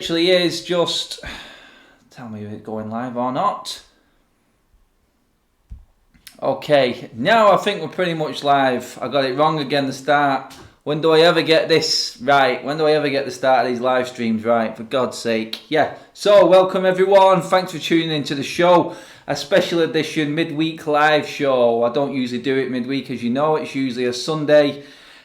Actually is just tell me if it's going live or not. Okay, now I think we're pretty much live. I got it wrong again the start. When do I ever get this right? When do I ever get the start of these live streams right? For God's sake. Yeah. So welcome everyone. Thanks for tuning into the show. A special edition midweek live show. I don't usually do it midweek, as you know. It's usually a Sunday.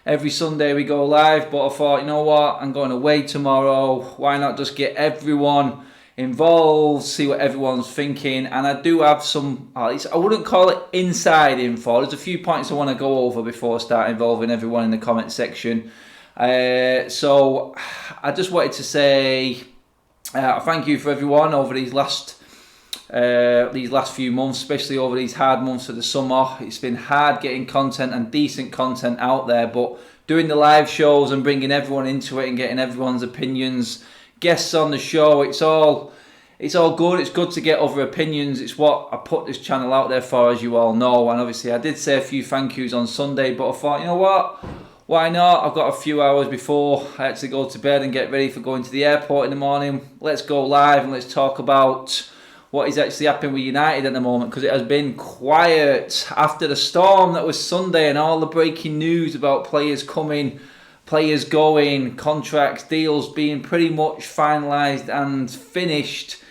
Every Sunday we go live, but I thought, you know what, I'm going away tomorrow. Why not just get everyone involved, see what everyone's thinking? And I do have some, I wouldn't call it inside info. There's a few points I want to go over before I start involving everyone in the comment section. So I just wanted to say thank you for everyone over these last few months, especially over these hard months of the summer. It's been hard getting content and decent content out there, but doing the live shows and bringing everyone into it and getting everyone's opinions, guests on the show, it's all good. It's good to get other opinions. It's what I put this channel out there for, as you all know. And obviously I did say a few thank yous on Sunday, but I thought, you know what, why not? I've got a few hours before I actually go to bed and get ready for going to the airport in the morning. Let's go live and let's talk about what is actually happening with United at the moment, because it has been quiet after the storm that was Sunday and all the breaking news about players coming, players going, contracts, deals being pretty much finalised and finished.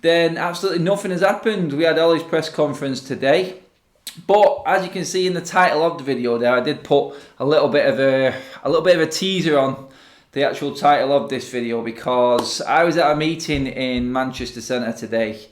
Then absolutely nothing has happened. We had Ollie's press conference today, but as you can see in the title of the video there, I did put a little bit of a teaser on the actual title of this video, because I was at a meeting in Manchester Centre today.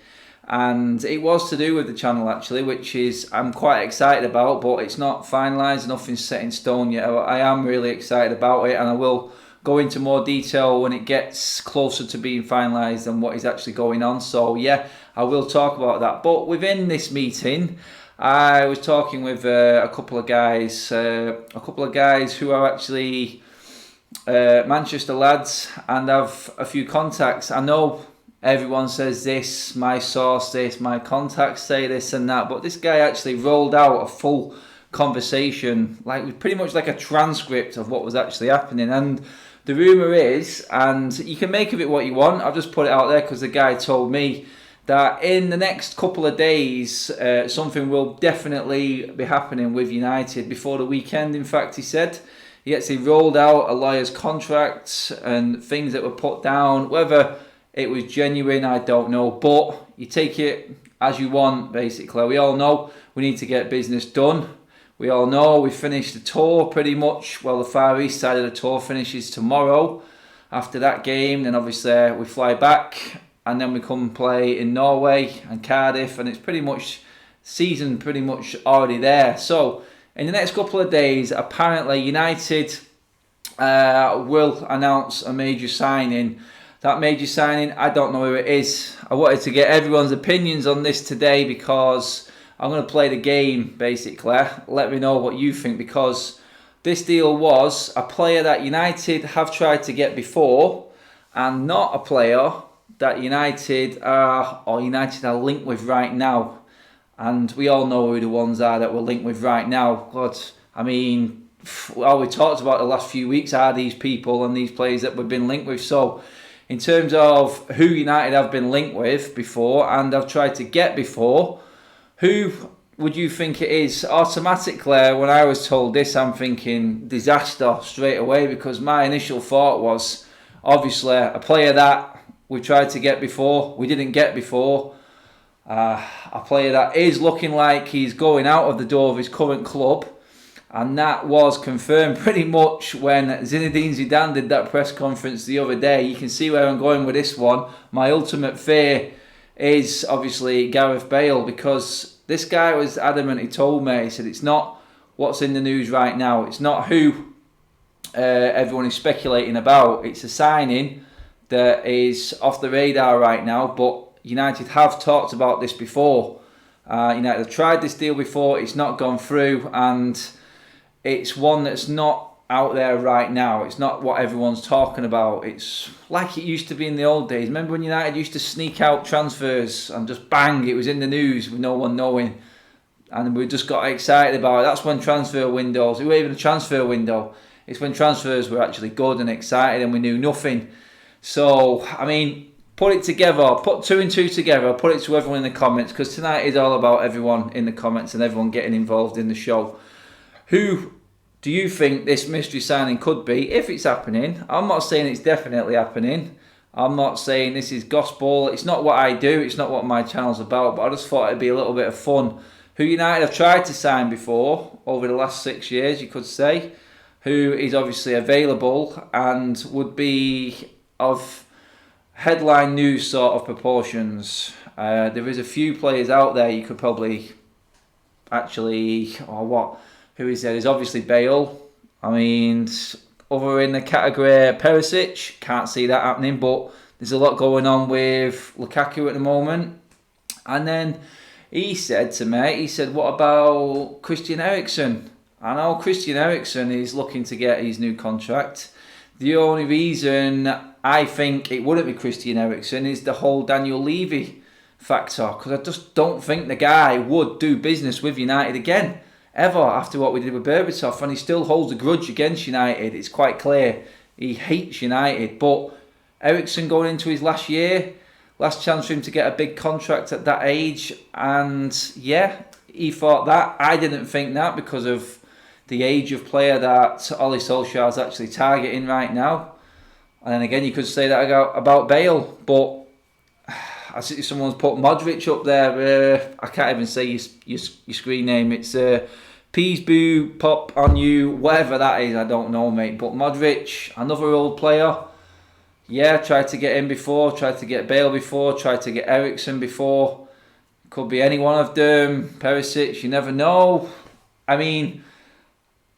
And it was to do with the channel actually, which is I'm quite excited about, but it's not finalised, nothing's set in stone yet. I am really excited about it, and I will go into more detail when it gets closer to being finalised and what is actually going on. So yeah, I will talk about that. But within this meeting, I was talking with a couple of guys who are actually Manchester lads and have a few contacts. I know everyone says this, my source this, my contacts say this and that, but this guy actually rolled out a full conversation, like pretty much like a transcript of what was actually happening. And the rumour is, and you can make of it what you want, I'll just put it out there because the guy told me that in the next couple of days something will definitely be happening with United before the weekend. In fact, he said he actually rolled out a lawyer's contract and things that were put down. Whether it was genuine, I don't know, but you take it as you want, basically. We all know we need to get business done. We all know we finished the tour pretty much. Well, the Far East side of the tour finishes tomorrow. After that game, then obviously we fly back and then we come play in Norway and Cardiff, and it's pretty much season pretty much already there. So in the next couple of days, apparently United will announce a major signing. That major signing, I don't know who it is. I wanted to get everyone's opinions on this today because I'm going to play the game, basically. Let me know what you think, because this deal was a player that United have tried to get before and not a player that United are linked with right now. And we all know who the ones are that we're linked with right now. God, I mean, all we talked about the last few weeks are these people and these players that we've been linked with. So in terms of who United have been linked with before and have tried to get before, who would you think it is? Automatically, when I was told this, I'm thinking disaster straight away, because my initial thought was obviously a player that we tried to get before, we didn't get before, a player that is looking like he's going out of the door of his current club. And that was confirmed pretty much when Zinedine Zidane did that press conference the other day. You can see where I'm going with this one. My ultimate fear is obviously Gareth Bale, because this guy was adamant. He told me, he said, it's not what's in the news right now. It's not who everyone is speculating about. It's a signing that is off the radar right now, but United have talked about this before. United have tried this deal before. It's not gone through, and it's one that's not out there right now. It's not what everyone's talking about. It's like it used to be in the old days. Remember when United used to sneak out transfers and just bang, it was in the news with no one knowing. And we just got excited about it. That's when transfer windows, it wasn't even a transfer window. It's when transfers were actually good and excited and we knew nothing. So, I mean, put it together, put two and two together, put it to everyone in the comments, because tonight is all about everyone in the comments and everyone getting involved in the show. Who do you think this mystery signing could be, if it's happening? I'm not saying it's definitely happening. I'm not saying this is gospel. It's not what I do. It's not what my channel's about. But I just thought it'd be a little bit of fun. Who United have tried to sign before, over the last 6 years, you could say. Who is obviously available and would be of headline news sort of proportions. There is a few players out there you could probably actually, or what? Who is there? There's obviously Bale. I mean, other in the category, Perisic. Can't see that happening, but there's a lot going on with Lukaku at the moment. And then he said to me, what about Christian Eriksen? I know Christian Eriksen is looking to get his new contract. The only reason I think it wouldn't be Christian Eriksen is the whole Daniel Levy factor, because I just don't think the guy would do business with United again, ever, after what we did with Berbatov, and he still holds a grudge against United. It's quite clear he hates United. But Eriksen going into his last year, last chance for him to get a big contract at that age, and yeah, he thought that. I didn't think that because of the age of player that Ole Solskjaer is actually targeting right now. And then again, you could say that about Bale, but I see someone's put Modric up there. I can't even say your screen name. It's Peas Boo Pop on you, whatever that is. I don't know, mate. But Modric, another old player. Yeah, tried to get him before, tried to get Bale before, tried to get Eriksen before. Could be any one of them. Perisic, you never know. I mean,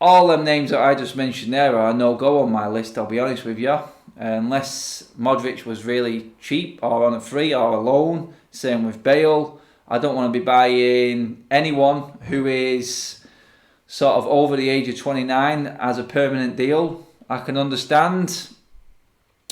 all them names that I just mentioned there are no-go on my list, I'll be honest with you. Unless Modric was really cheap or on a free or a loan. Same with Bale. I don't want to be buying anyone who is sort of over the age of 29 as a permanent deal. I can understand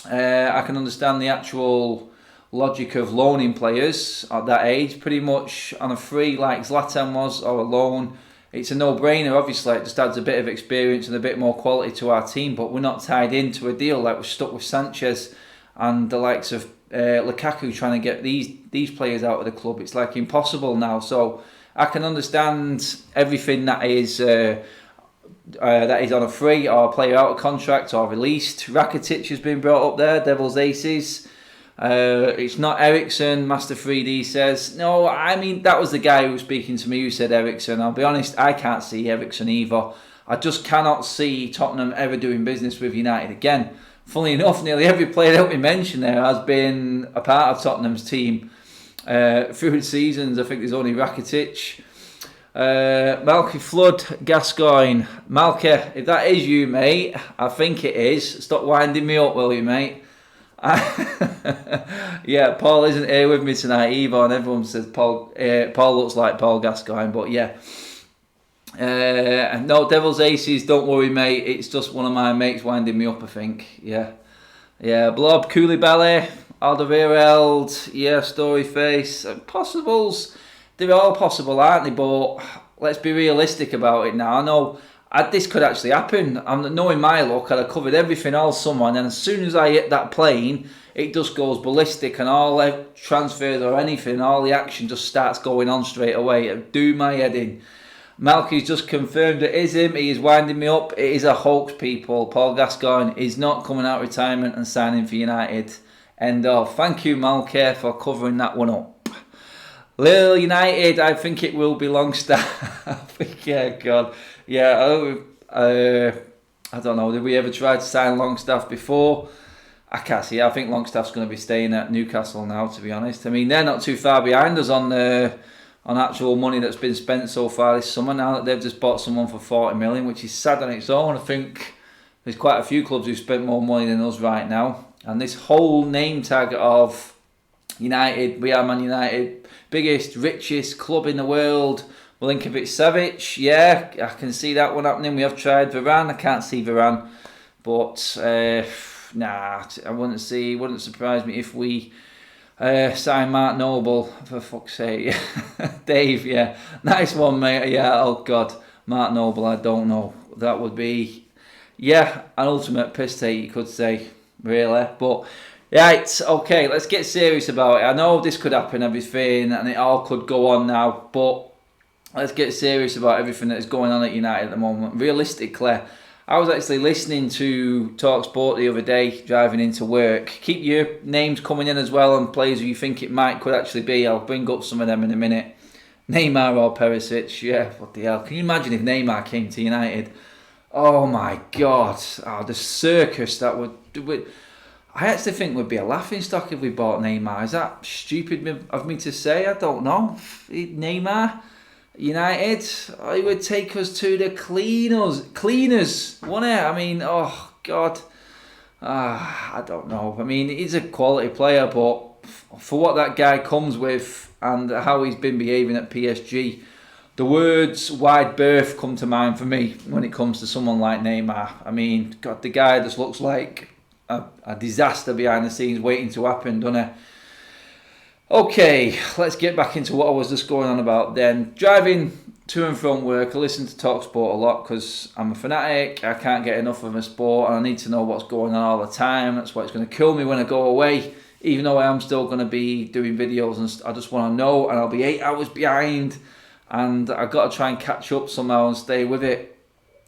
the actual logic of loaning players at that age, pretty much on a free like Zlatan was, or a loan. It's a no-brainer, obviously. It just adds a bit of experience and a bit more quality to our team, but we're not tied into a deal like we're stuck with Sanchez and the likes of Lukaku trying to get these players out of the club. It's like impossible now. So I can understand everything that is on a free or a player out of contract or released. Rakitic has been brought up there, Devil's Aces. It's not Eriksen, Master 3D says. No, I mean, that was the guy who was speaking to me who said Eriksen. I'll be honest, I can't see Eriksen either. I just cannot see Tottenham ever doing business with United again. Funnily enough, nearly every player that we mentioned there has been a part of Tottenham's team through the seasons. I think there's only Rakitic. Malky Flood, Gascoigne. Malky, if that is you, mate, I think it is. Stop winding me up, will you, mate? Yeah, Paul isn't here with me tonight either, and everyone says Paul looks like Paul Gascoigne, but yeah. No, Devil's Aces, don't worry, mate. It's just one of my mates winding me up, I think. Yeah. Blob, Koulibaly, Alderweireld, yeah, Storyface. Possibles, they're all possible, aren't they? But let's be realistic about it now. I know this could actually happen. I'm knowing my luck, I'd have covered everything all summer, and then as soon as I hit that plane, it just goes ballistic, and all the transfers or anything, all the action just starts going on straight away. It'd do my head in. Malky's just confirmed it is him. He is winding me up. It is a hoax, people. Paul Gascoigne is not coming out of retirement and signing for United. End of. Thank you, Malky, for covering that one up. Lille United, I think it will be Longstaff. Yeah, God. Yeah, I don't know. Did we ever try to sign Longstaff before? I can't see. I think Longstaff's going to be staying at Newcastle now, to be honest. I mean, they're not too far behind us on actual money that's been spent so far this summer, now that they've just bought someone for 40 million, which is sad on its own. I think there's quite a few clubs who've spent more money than us right now. And this whole name tag of United, we are Man United, biggest, richest club in the world, Milinkovic-Savic, yeah, I can see that one happening. We have tried Varane, I can't see Varane, but nah, I wouldn't surprise me if we sign Mark Noble, for fuck's sake. Dave, yeah, nice one, mate. Yeah, oh God, Mark Noble, I don't know. That would be, yeah, an ultimate piss take, you could say, really. But Right, okay, let's get serious about it. I know this could happen, everything, and it all could go on now, but let's get serious about everything that is going on at United at the moment. Realistically, I was actually listening to TalkSport the other day, driving into work. Keep your names coming in as well, and players who you think it could actually be. I'll bring up some of them in a minute. Neymar or Perisic, yeah, what the hell. Can you imagine if Neymar came to United? Oh my God, the circus that would I actually think would be a laughing stock if we bought Neymar. Is that stupid of me to say? I don't know. Neymar, United, it would take us to the cleaners, wouldn't it? I mean, oh God, I don't know. I mean, he's a quality player, but for what that guy comes with and how he's been behaving at PSG, the words wide berth come to mind for me when it comes to someone like Neymar. I mean, God, the guy just looks like a disaster behind the scenes waiting to happen, doesn't it? Okay, let's get back into what I was just going on about then. Driving to and from work, I listen to TalkSport a lot because I'm a fanatic. I can't get enough of a sport and I need to know what's going on all the time. That's why it's going to kill me when I go away, even though I am still going to be doing videos and I just want to know, and I'll be 8 hours behind and I've got to try and catch up somehow and stay with it,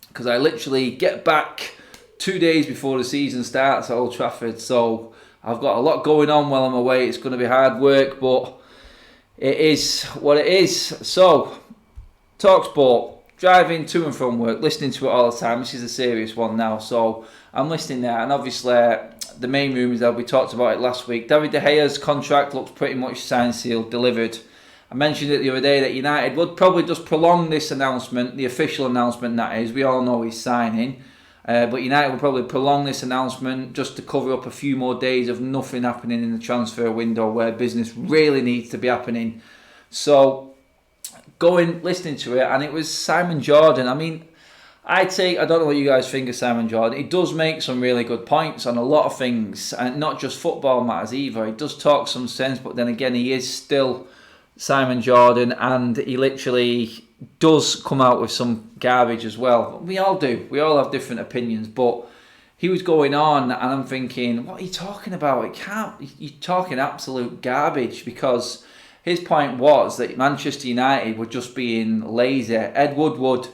because I literally get back 2 days before the season starts at Old Trafford, so I've got a lot going on while I'm away. It's going to be hard work, but it is what it is. So, TalkSport, driving to and from work, listening to it all the time. This is a serious one now, so I'm listening there, and obviously the main rumours that we talked about it last week. David De Gea's contract looks pretty much signed, sealed, delivered. I mentioned it the other day that United would probably just prolong this announcement, the official announcement that is. We all know he's signing. But United will probably prolong this announcement just to cover up a few more days of nothing happening in the transfer window where business really needs to be happening. So, listening to it, and it was Simon Jordan. I mean, I don't know what you guys think of Simon Jordan. He does make some really good points on a lot of things, and not just football matters either. He does talk some sense, but then again, he is still Simon Jordan, and he literally does come out with some garbage as well. We all do. We all have different opinions, but he was going on and I'm thinking, what are you talking about? You're talking absolute garbage, because his point was that Manchester United were just being lazy. Ed Woodward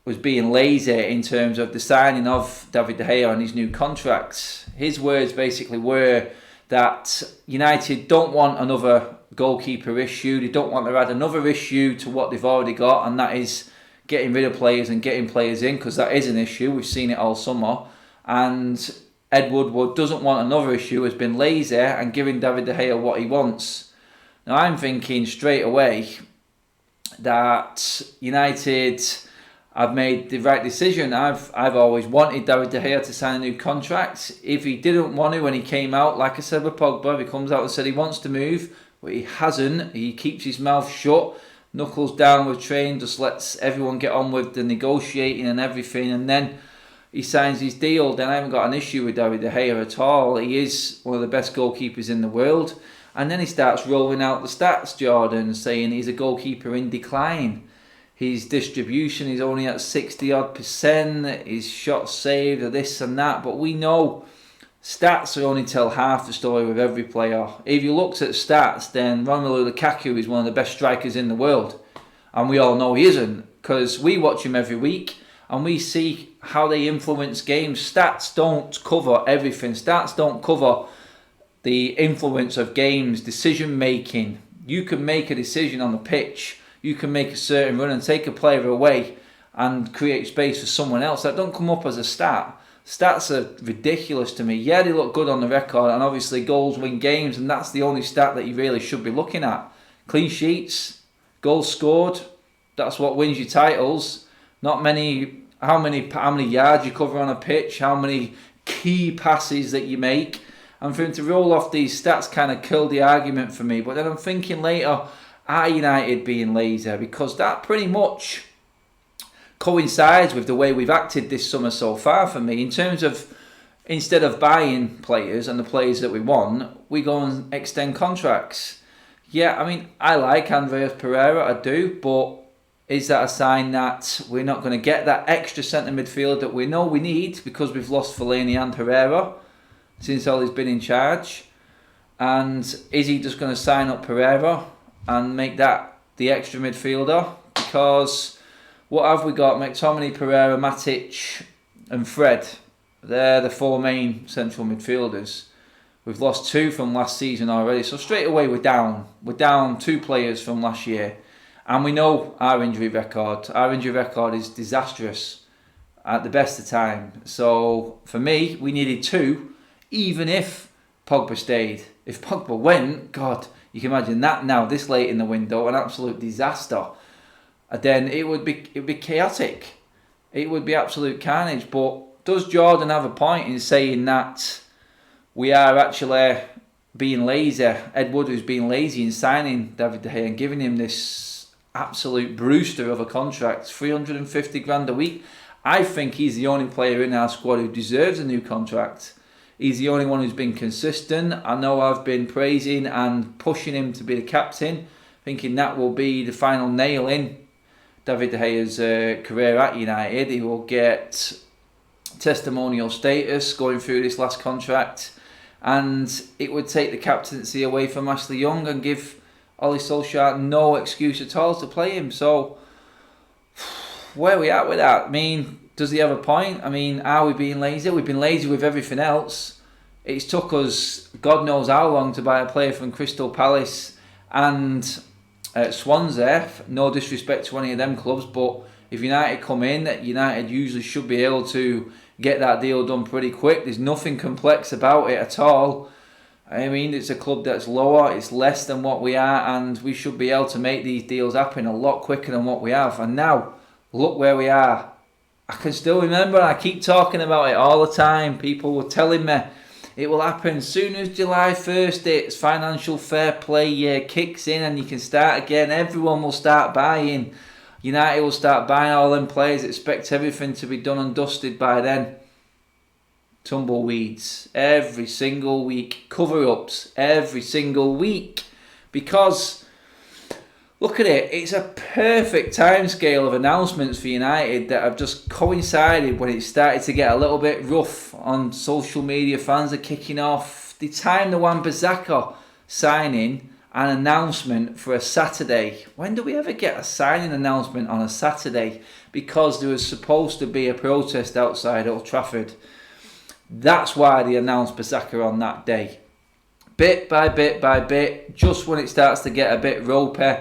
was being lazy in terms of the signing of David De Gea and his new contracts. His words basically were that United don't want another goalkeeper issue. They don't want to add another issue to what they've already got, and that is getting rid of players and getting players in, because that is an issue. We've seen it all summer. And Ed Woodward doesn't want another issue, has been lazy and giving David De Gea what he wants. Now I'm thinking straight away that United have made the right decision. I've always wanted David De Gea to sign a new contract. If he didn't want to when he came out, like I said with Pogba, if he comes out and said he wants to move, but he hasn't, he keeps his mouth shut, knuckles down with train, just lets everyone get on with the negotiating and everything, and then he signs his deal, then I haven't got an issue with David De Gea at all. He is one of the best goalkeepers in the world. And then he starts rolling out the stats, Jordan, saying he's a goalkeeper in decline. His distribution is only at 60-odd%, his shots saved are this and that, but we know stats only tell half the story with every player. If you looked at stats, then Romelu Lukaku is one of the best strikers in the world. And we all know he isn't, because we watch him every week and we see how they influence games. Stats don't cover everything. Stats don't cover the influence of games, decision making. You can make a decision on the pitch. You can make a certain run and take a player away and create space for someone else. That don't come up as a stat. Stats are ridiculous to me. Yeah, they look good on the record, and obviously goals win games, and that's the only stat that you really should be looking at. Clean sheets, goals scored, that's what wins you titles. Not many, how many yards you cover on a pitch, how many key passes that you make. And for him to roll off these stats kind of killed the argument for me. But then I'm thinking later, are United being lazy? Because that pretty much coincides with the way we've acted this summer so far for me, in terms of instead of buying players and the players that we want, we go and extend contracts. Yeah, I mean, I like Andreas Pereira, I do, but is that a sign that we're not going to get that extra centre midfield that we know we need because we've lost Fellaini and Herrera? since Ollie's been in charge. And is he just going to sign up Pereira and make that the extra midfielder? Because what have we got? McTominay, Pereira, Matic and Fred. They're the 4 main central midfielders. We've lost 2 from last season already. So straight away we're down. We're down 2 players from last year. And we know our injury record. Our injury record is disastrous at the best of time. So for me, we needed 2, even if Pogba stayed. If Pogba went, God, you can imagine that now, this late in the window, an absolute disaster. And then it would be chaotic. It would be absolute carnage. But does Jordan have a point in saying that we are actually being lazy? Ed Woodward's being lazy in signing David De Gea and giving him this absolute brewster of a contract, 350 grand a week. I think he's the only player in our squad who deserves a new contract. He's the only one who's been consistent. I know I've been praising and pushing him to be the captain, thinking that will be the final nail in David De Gea's career at United. He will get testimonial status going through this last contract, and it would take the captaincy away from Ashley Young and give Ollie Solskjaer no excuse at all to play him. So where are we at with that? I mean, does he have a point? I mean, are we being lazy? We've been lazy with everything else. It's took us God knows how long to buy a player from Crystal Palace and Swansea. No disrespect to any of them clubs, but if United come in, United usually should be able to get that deal done pretty quick. There's nothing complex about it at all. I mean, it's a club that's lower, it's less than what we are, and we should be able to make these deals happen a lot quicker than what we have. And now, look where we are. I can still remember, I keep talking about it all the time. People were telling me it will happen as soon as July 1st it's financial fair play year kicks in and you can start again. Everyone will start buying. United will start buying all them players, expect everything to be done and dusted by then. Tumbleweeds every single week, cover-ups every single week, because look at it, it's a perfect timescale of announcements for United that have just coincided when it started to get a little bit rough on social media. Fans are kicking off. They timed the Wan-Bissaka signing an announcement for a Saturday. When do we ever get a signing announcement on a Saturday? Because there was supposed to be a protest outside Old Trafford. That's why they announced Bissaka on that day. Bit by bit by bit, just when it starts to get a bit ropey,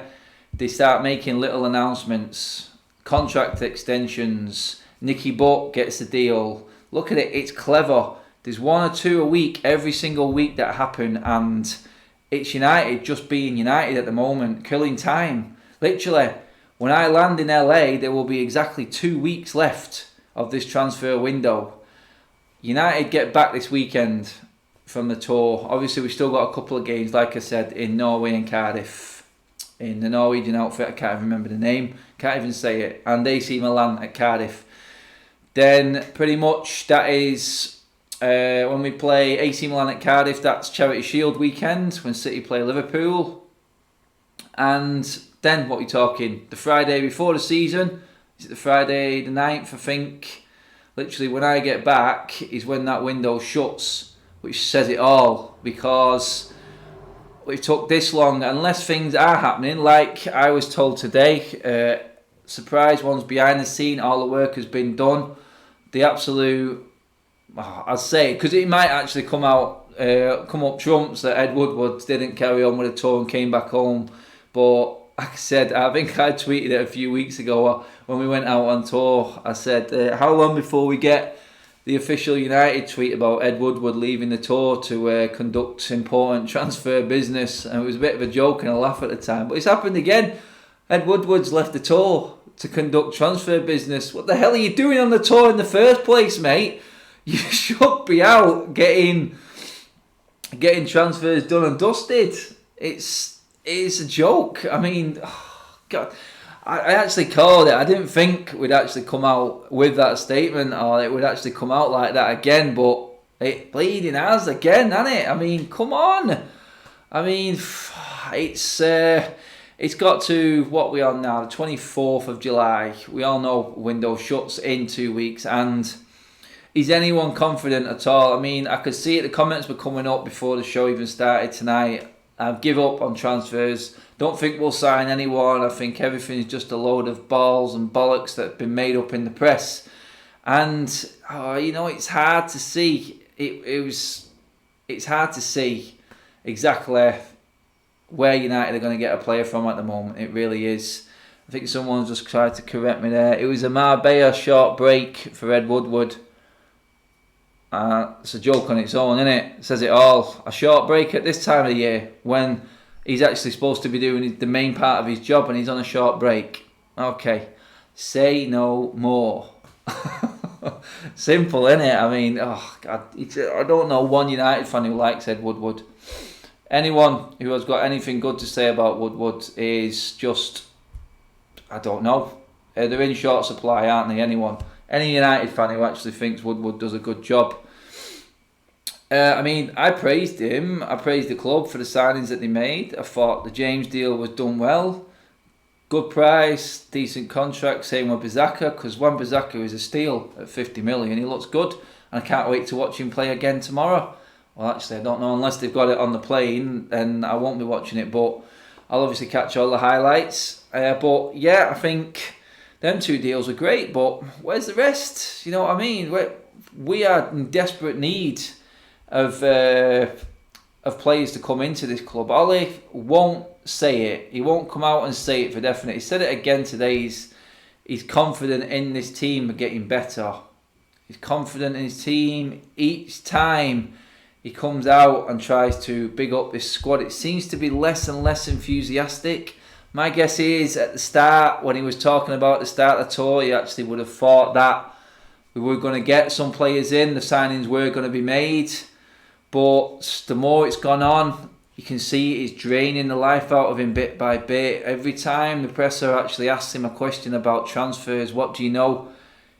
they start making little announcements. Contract extensions. Nicky Butt gets the deal. Look at it, it's clever. There's 1 or 2 a week, every single week that happen, and it's United just being United at the moment, killing time. Literally, when I land in LA, there will be exactly 2 weeks left of this transfer window. United get back this weekend from the tour. Obviously, we've still got a couple of games, like I said, in Norway and Cardiff. In the Norwegian outfit, I can't even remember the name, can't even say it. And AC Milan at Cardiff. Then, pretty much, that is when we play AC Milan at Cardiff, that's Charity Shield weekend, when City play Liverpool. And then, what are we talking? The Friday before the season, is it the Friday the 9th, I think? Literally, when I get back is when that window shuts, which says it all, because it took this long. Unless things are happening, like I was told today, surprise ones behind the scene, all the work has been done. The absolute, I'd say, because it might actually come up trumps that Ed Woodward didn't carry on with the tour and came back home. But like I said, I think I tweeted it a few weeks ago when we went out on tour. I said, how long before we get the official United tweet about Ed Woodward leaving the tour to conduct important transfer business? And it was a bit of a joke and a laugh at the time. But it's happened again. Ed Woodward's left the tour to conduct transfer business. What the hell are you doing on the tour in the first place, mate? You should be out getting transfers done and dusted. It's a joke. I mean, oh God, I actually called it. I didn't think we'd actually come out with that statement or it would actually come out like that again, but it bleeding has again, hasn't it? I mean, come on. I mean, it's got to what we are now, the 24th of July. We all know window shuts in 2 weeks, and Is anyone confident at all? I mean, I could see it. The comments were coming up before the show even started tonight. I've give up on transfers. Don't think we'll sign anyone. I think everything is just a load of balls and bollocks that have been made up in the press. And it's hard to see. It's hard to see exactly where United are going to get a player from at the moment. It really is. I think someone's just tried to correct me there. It was a Marbella short break for Ed Woodward. It's a joke on its own, isn't it? It says it all. A short break at this time of the year when he's actually supposed to be doing the main part of his job and he's on a short break. Okay, say no more. Simple, innit? I mean, oh God, I don't know one United fan who likes Ed Woodward. Anyone who has got anything good to say about Woodward is just, I don't know. They're in short supply, aren't they? Any United fan who actually thinks Woodward does a good job. I praised him. I praised the club for the signings that they made. I thought the James deal was done well. Good price, decent contract, same with Bissaka, because Wan-Bissaka is a steal at 50 million. He looks good, and I can't wait to watch him play again tomorrow. Well, actually, I don't know, unless they've got it on the plane, then I won't be watching it, but I'll obviously catch all the highlights. But yeah, I think them two deals are great, but where's the rest? You know what I mean? We are in desperate need of players to come into this club. Ollie won't say it. He won't come out and say it for definite. He said it again today. He's confident in this team of getting better. He's confident in his team. Each time he comes out and tries to big up this squad, it seems to be less and less enthusiastic. My guess is at the start, when he was talking about the start of the tour, he actually would have thought that we were going to get some players in, the signings were going to be made. But the more it's gone on, you can see it's draining the life out of him bit by bit. Every time the presser actually asks him a question about transfers, what do you know?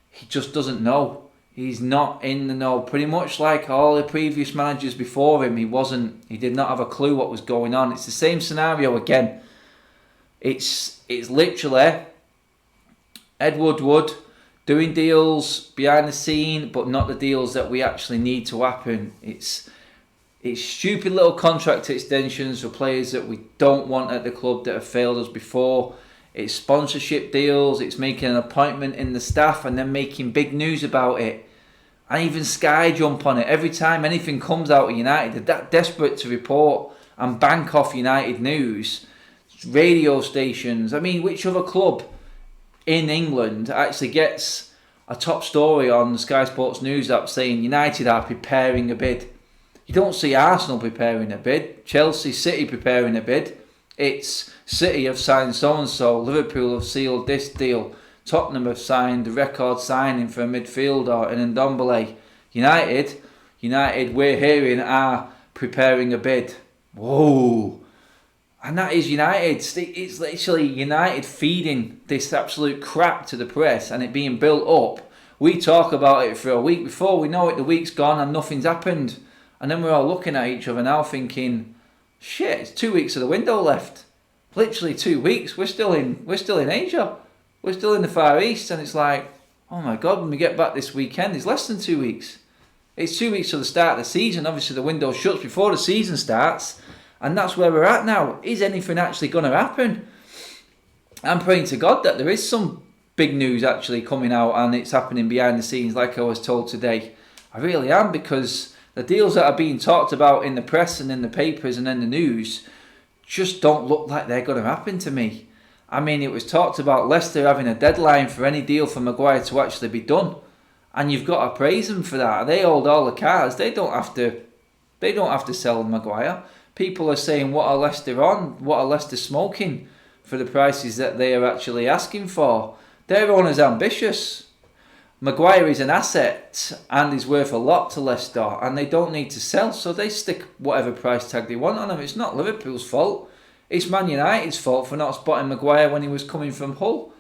He just doesn't know. He's not in the know. Pretty much like all the previous managers before him, he did not have a clue what was going on. It's the same scenario again. It's literally Ed Woodward doing deals behind the scene, but not the deals that we actually need to happen. It's stupid little contract extensions for players that we don't want at the club that have failed us before. It's sponsorship deals. It's making an appointment in the staff and then making big news about it. And even Sky jump on it. Every time anything comes out of United, they're that desperate to report and bank off United news. Radio stations. I mean, which other club in England actually gets a top story on Sky Sports News app saying United are preparing a bid? You don't see Arsenal preparing a bid, Chelsea, City preparing a bid. It's City have signed so-and-so, Liverpool have sealed this deal, Tottenham have signed the record signing for a midfielder in Ndombele. United, we're hearing, are preparing a bid. Whoa. And that is United. It's literally United feeding this absolute crap to the press and it being built up. We talk about it for a week. Before we know it, the week's gone and nothing's happened. And then we're all looking at each other now thinking, shit, it's 2 weeks of the window left. Literally 2 weeks. We're still in Asia. We're still in the Far East. And it's like, oh my God, when we get back this weekend, it's less than 2 weeks. It's 2 weeks to the start of the season. Obviously the window shuts before the season starts. And that's where we're at now. Is anything actually going to happen? I'm praying to God that there is some big news actually coming out and it's happening behind the scenes like I was told today. I really am, because the deals that are being talked about in the press and in the papers and in the news just don't look like they're going to happen to me. I mean, it was talked about Leicester having a deadline for any deal for Maguire to actually be done. And you've got to praise them for that. They hold all the cards. They don't have to sell Maguire. People are saying, what are Leicester on? What are Leicester smoking for the prices that they are actually asking for? Their owner's ambitious. Maguire is an asset and is worth a lot to Leicester and they don't need to sell, so they stick whatever price tag they want on him. It's not Liverpool's fault. It's Man United's fault for not spotting Maguire when he was coming from Hull.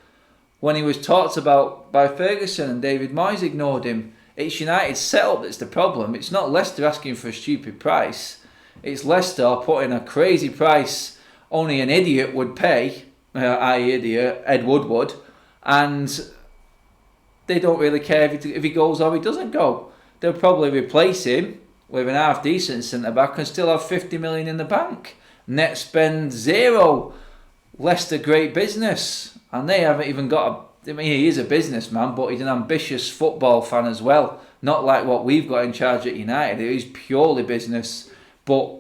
When he was talked about by Ferguson and David Moyes ignored him. It's United's setup that's the problem. It's not Leicester asking for a stupid price. It's Leicester putting a crazy price only an idiot would pay, i.e. idiot, Ed Woodward, and they don't really care if he goes or he doesn't go. They'll probably replace him with an half-decent centre-back and still have 50 million in the bank. Net spend zero. Leicester, great business. And they haven't even got he is a businessman, but he's an ambitious football fan as well. Not like what we've got in charge at United. It is purely business. But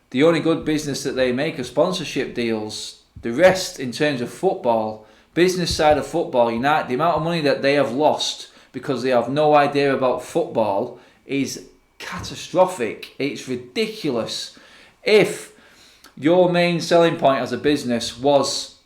the only good business that they make are sponsorship deals. The rest, in terms of football, business side of football, United, the amount of money that they have lost because they have no idea about football is catastrophic. It's ridiculous. If your main selling point as a business was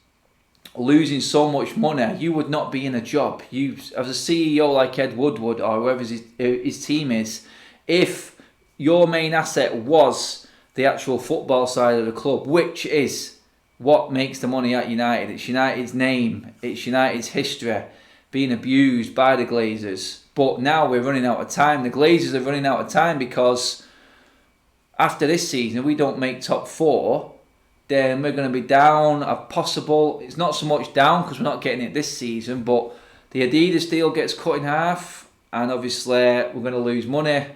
losing so much money, you would not be in a job. You, as a CEO like Ed Woodward or whoever his team is, if your main asset was the actual football side of the club, which is what makes the money at United, it's United's name, it's United's history being abused by the Glazers. But now we're running out of time. The Glazers are running out of time because after this season, we don't make top 4, then we're going to be down a possible... It's not so much down because we're not getting it this season, but the Adidas deal gets cut in half, and obviously we're going to lose money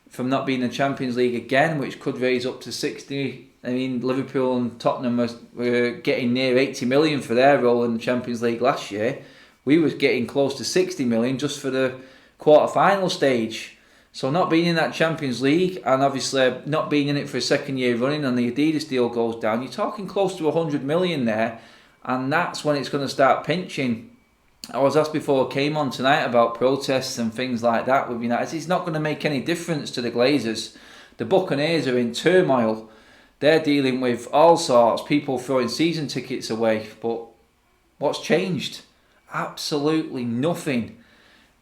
from not being in the Champions League again, which could raise up to 60. I mean, Liverpool and Tottenham were getting near 80 million for their role in the Champions League last year. We was getting close to 60 million just for the quarter-final stage. So not being in that Champions League and obviously not being in it for a second year running and the Adidas deal goes down, you're talking close to 100 million there, and that's when it's going to start pinching. I was asked before I came on tonight about protests and things like that with United. It's not going to make any difference to the Glazers. The Buccaneers are in turmoil. They're dealing with all sorts, people throwing season tickets away. But what's changed? Absolutely nothing.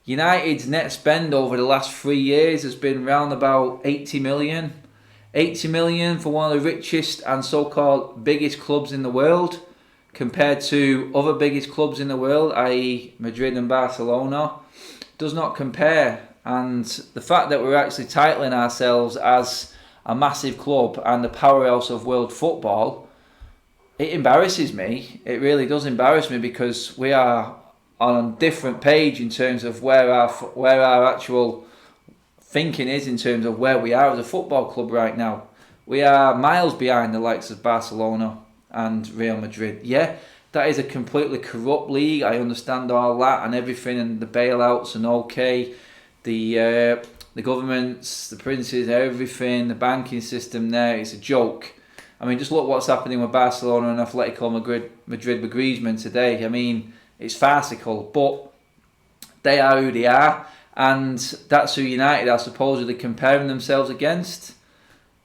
United's net spend over the last 3 years has been round about 80 million. 80 million for one of the richest and so-called biggest clubs in the world compared to other biggest clubs in the world, i.e. Madrid and Barcelona, does not compare. And the fact that we're actually titling ourselves as a massive club and the powerhouse of world football, it embarrasses me. It really does embarrass me because we are on a different page in terms of where our actual thinking is in terms of where we are as a football club right now. We are miles behind the likes of Barcelona and Real Madrid. Yeah, that is a completely corrupt league. I understand all that and everything, and the bailouts and okay, the governments, the princes, everything, the banking system there, it's a joke. I mean, just look what's happening with Barcelona and Atletico Madrid with Griezmann today. I mean, it's farcical, but they are who they are, and that's who United are supposedly comparing themselves against.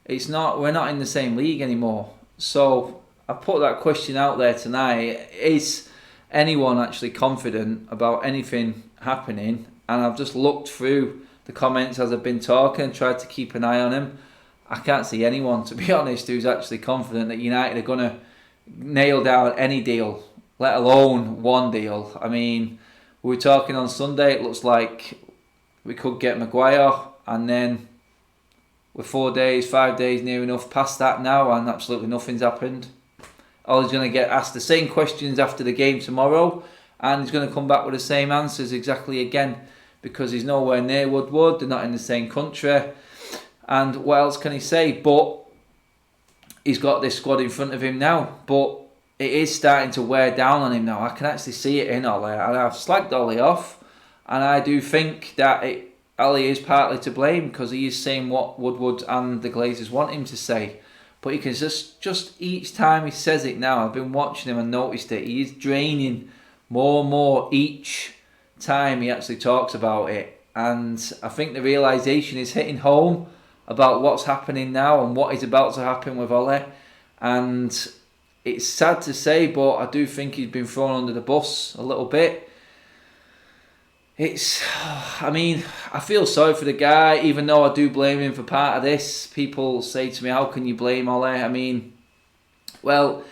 It's not. We're not in the same league anymore. So I put that question out there tonight. Is anyone actually confident about anything happening? And I've just looked through the comments as I've been talking and tried to keep an eye on him. I can't see anyone, to be honest, who's actually confident that United are going to nail down any deal, let alone one deal. I mean, we were talking on Sunday, it looks like we could get Maguire, and then we're 4 days, 5 days near enough past that now, and absolutely nothing's happened. Ollie's going to get asked the same questions after the game tomorrow, and he's going to come back with the same answers exactly again, because he's nowhere near Woodward, they're not in the same country, and what else can he say? But he's got this squad in front of him now, but it is starting to wear down on him now. I can actually see it in Ollie, and I've slagged Ollie off, and I do think that Ollie is partly to blame because he is saying what Woodward and the Glazers want him to say. But he can just each time he says it now, I've been watching him and noticed it, he is draining more and more each time he actually talks about it. And I think the realisation is hitting home about what's happening now and what is about to happen with Ollie. And it's sad to say, but I do think he's been thrown under the bus a little bit. I mean, I feel sorry for the guy, even though I do blame him for part of this. People say to me, how can you blame Ollie? I mean, well,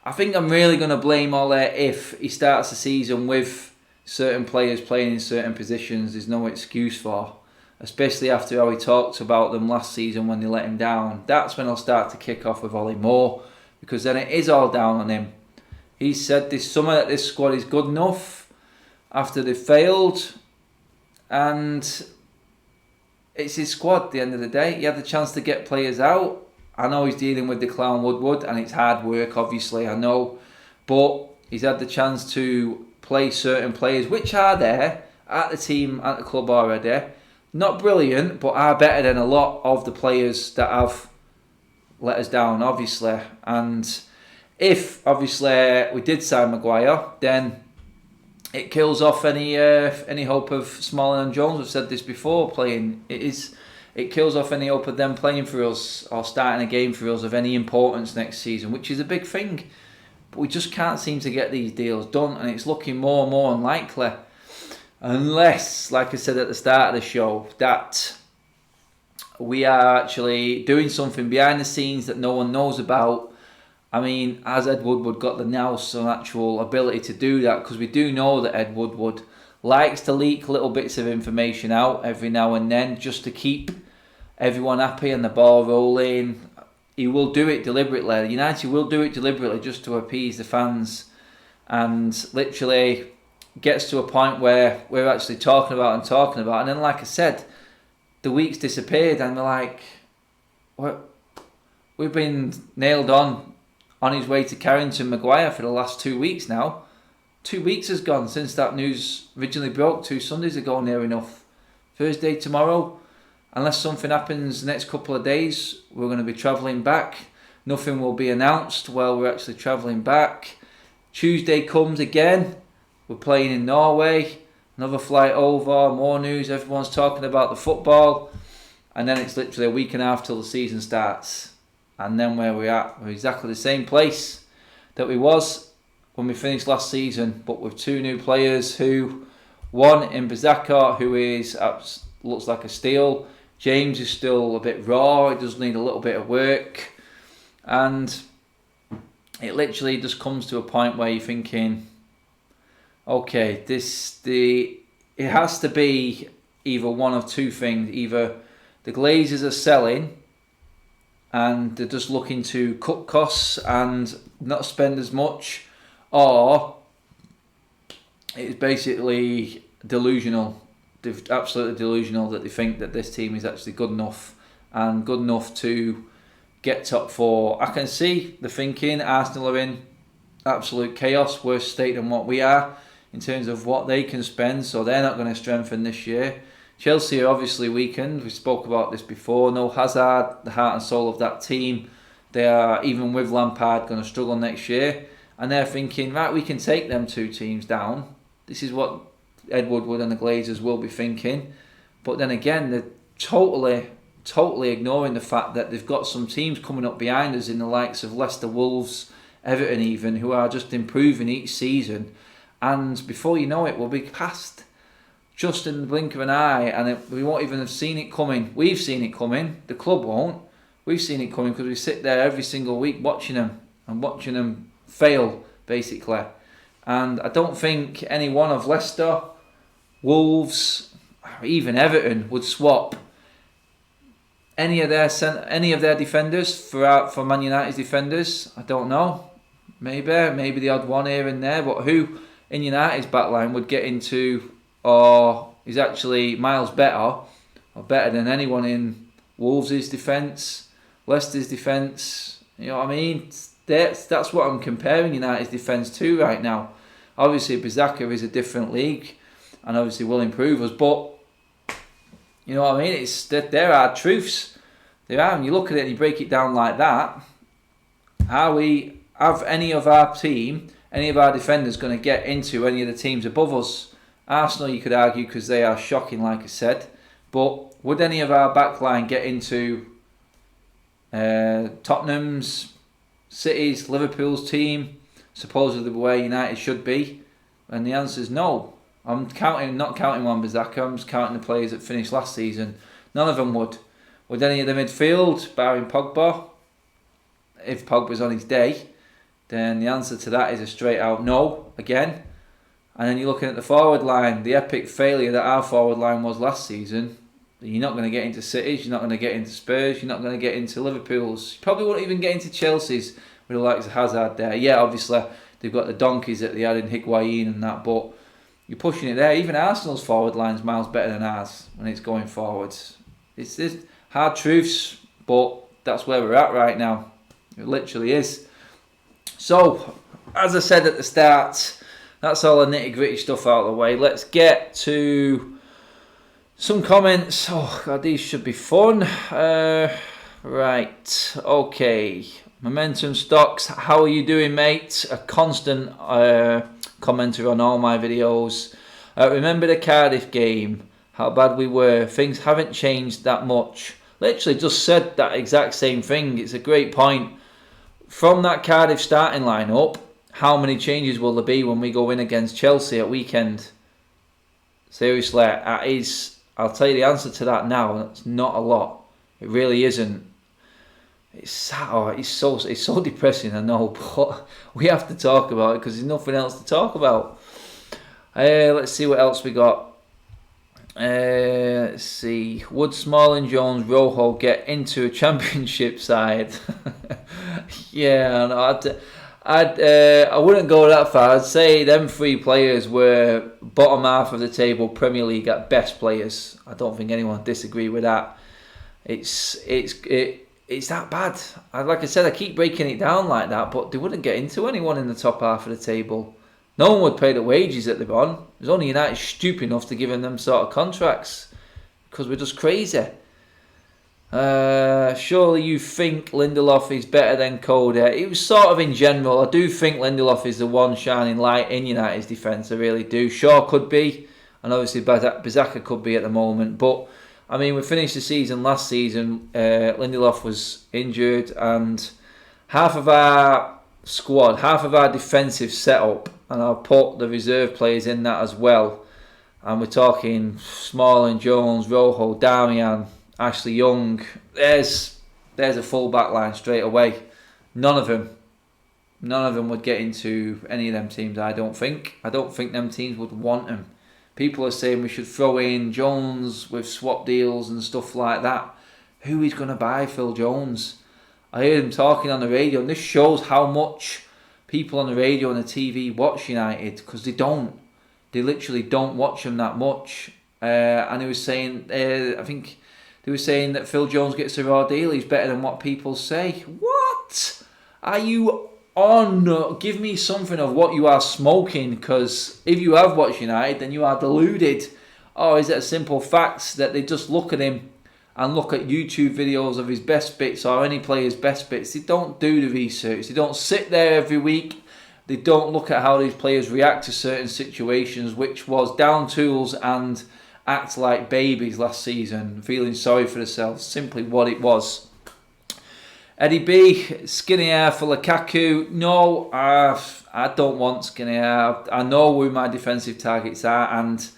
I think I'm really going to blame Ollie if he starts the season with certain players playing in certain positions there's no excuse for. Especially after how he talked about them last season when they let him down. That's when I'll start to kick off with Ollie more, because then it is all down on him. He said this summer that this squad is good enough after they failed. and it's his squad at the end of the day. He had the chance to get players out. I know he's dealing with the clown Woodward, and it's hard work, obviously, I know. But he's had the chance to play certain players, which are there at the team, at the club already. Not brilliant, but are better than a lot of the players that have let us down, obviously. And if, obviously, we did sign Maguire, then it kills off any hope of Smalling and Jones. We've said this before, playing. It kills off any hope of them playing for us or starting a game for us of any importance next season, which is a big thing. But we just can't seem to get these deals done, and it's looking more and more unlikely. Unless, like I said at the start of the show, that we are actually doing something behind the scenes that no one knows about. I mean, has Ed Woodward got the nous and actual ability to do that? Because we do know that Ed Woodward likes to leak little bits of information out every now and then just to keep everyone happy and the ball rolling. He will do it deliberately. United will do it deliberately just to appease the fans, and literally gets to a point where we're actually talking about, and then, like I said, the weeks disappeared, and we're like, what? We've been nailed on his way to Carrington Maguire for the last 2 weeks now. 2 weeks has gone since that news originally broke 2 Sundays ago, near enough. Thursday tomorrow, unless something happens the next couple of days, we're going to be travelling back. Nothing will be announced while we're actually travelling back. Tuesday comes again, we're playing in Norway, another flight over, more news, everyone's talking about the football, and then it's literally a week and a half till the season starts. And then where we're at, we're exactly the same place that we was when we finished last season, but with 2 new players who, one in Bizaka, who looks like a steal. James is still a bit raw, it does need a little bit of work. And it literally just comes to a point where you're thinking, okay, it has to be either one of 2 things. Either the Glazers are selling and they're just looking to cut costs and not spend as much, or it's basically delusional. They're absolutely delusional that they think that this team is actually good enough to get top 4. I can see the thinking. Arsenal are in absolute chaos, worse state than what we are in terms of what they can spend, so they're not going to strengthen this year. Chelsea are obviously weakened. We spoke about this before. No Hazard, the heart and soul of that team. They are, even with Lampard, going to struggle next year. And they're thinking, right, we can take them 2 teams down. This is what Ed Woodward and the Glazers will be thinking. But then again, they're totally ignoring the fact that they've got some teams coming up behind us in the likes of Leicester, Wolves, Everton even, who are just improving each season. And before you know it, we'll be past just in the blink of an eye, and we won't even have seen it coming. We've seen it coming. The club won't. We've seen it coming because we sit there every single week watching them fail, basically. And I don't think any one of Leicester, Wolves, or even Everton would swap any of their defenders for Man United's defenders. I don't know. Maybe the odd one here and there, but who in United's backline would get into, or is actually miles better, or better than anyone in Wolves' defence, Leicester's defence? You know what I mean? That's what I'm comparing United's defence to right now. Obviously, Bizaka is a different league, and obviously will improve us, but you know what I mean? There are truths. There are, and you look at it and you break it down like that. Are we, have any of our team, any of our defenders going to get into any of the teams above us? Arsenal, you could argue, because they are shocking, like I said. But would any of our backline get into Tottenham's, City's, Liverpool's team, supposedly where United should be? And the answer is no. I'm not counting Wan-Bissaka, I'm just counting the players that finished last season. None of them would. Would any of the midfield, barring Pogba, if Pogba's on his day, then the answer to that is a straight out no, again. And then you're looking at the forward line, the epic failure that our forward line was last season. You're not going to get into City's, you're not going to get into Spurs, you're not going to get into Liverpool's. You probably won't even get into Chelsea's with the likes of Hazard there. Yeah, obviously, they've got the donkeys that they had in Higuain and that, but you're pushing it there. Even Arsenal's forward line's miles better than ours when it's going forwards. It's this hard truths, but that's where we're at right now. It literally is. So, as I said at the start, that's all the nitty gritty stuff out of the way. Let's get to some comments. Oh God, these should be fun. Right, okay. Momentum Stocks, how are you doing, mate? A constant commenter on all my videos. Remember the Cardiff game? How bad we were. Things haven't changed that much. Literally just said that exact same thing. It's a great point. From that Cardiff starting lineup, how many changes will there be when we go in against Chelsea at weekend? Seriously, that is, I'll tell you the answer to that now. That's not a lot. It really isn't. It's so depressing, I know, but we have to talk about it because there's nothing else to talk about. Let's see what else we got. Let's see. Would Smalling, Jones, Rojo get into a championship side? Yeah, no, I wouldn't go that far. I'd say them three players were bottom half of the table Premier League at best players. I don't think anyone would disagree with that. It's that bad. Like I said, I keep breaking it down like that, but they wouldn't get into anyone in the top half of the table. No one would pay the wages that they're on. There's only United stupid enough to give them sort of contracts because we're just crazy. Surely you think Lindelof is better than Coda. It was sort of in general. I do think Lindelof is the one shining light in United's defence. I really do. Shaw could be, and obviously Bazaka could be at the moment. But I mean, we finished the season last season. Lindelof was injured, and half of our squad, half of our defensive setup, and I'll put the reserve players in that as well. And we're talking Smalling, Jones, Rojo, Darmian, Ashley Young. There's a full back line straight away. None of them would get into any of them teams. I don't think them teams would want them. People are saying we should throw in Jones with swap deals and stuff like that. Who is going to buy Phil Jones? I heard him talking on the radio, and this shows how much people on the radio and the TV watch United, because they don't. They literally don't watch them that much. And he was saying, I think they were saying that Phil Jones gets a raw deal. He's better than what people say. What? Are you on? Give me something of what you are smoking, because if you have watched United, then you are deluded. Or is it a simple fact that they just look at him and look at YouTube videos of his best bits or any player's best bits? They don't do the research. They don't sit there every week. They don't look at how these players react to certain situations, which was down tools and act like babies last season, feeling sorry for themselves. Simply what it was. Eddie B, skinny hair for Lukaku. No, I don't want skinny hair. I know who my defensive targets are, and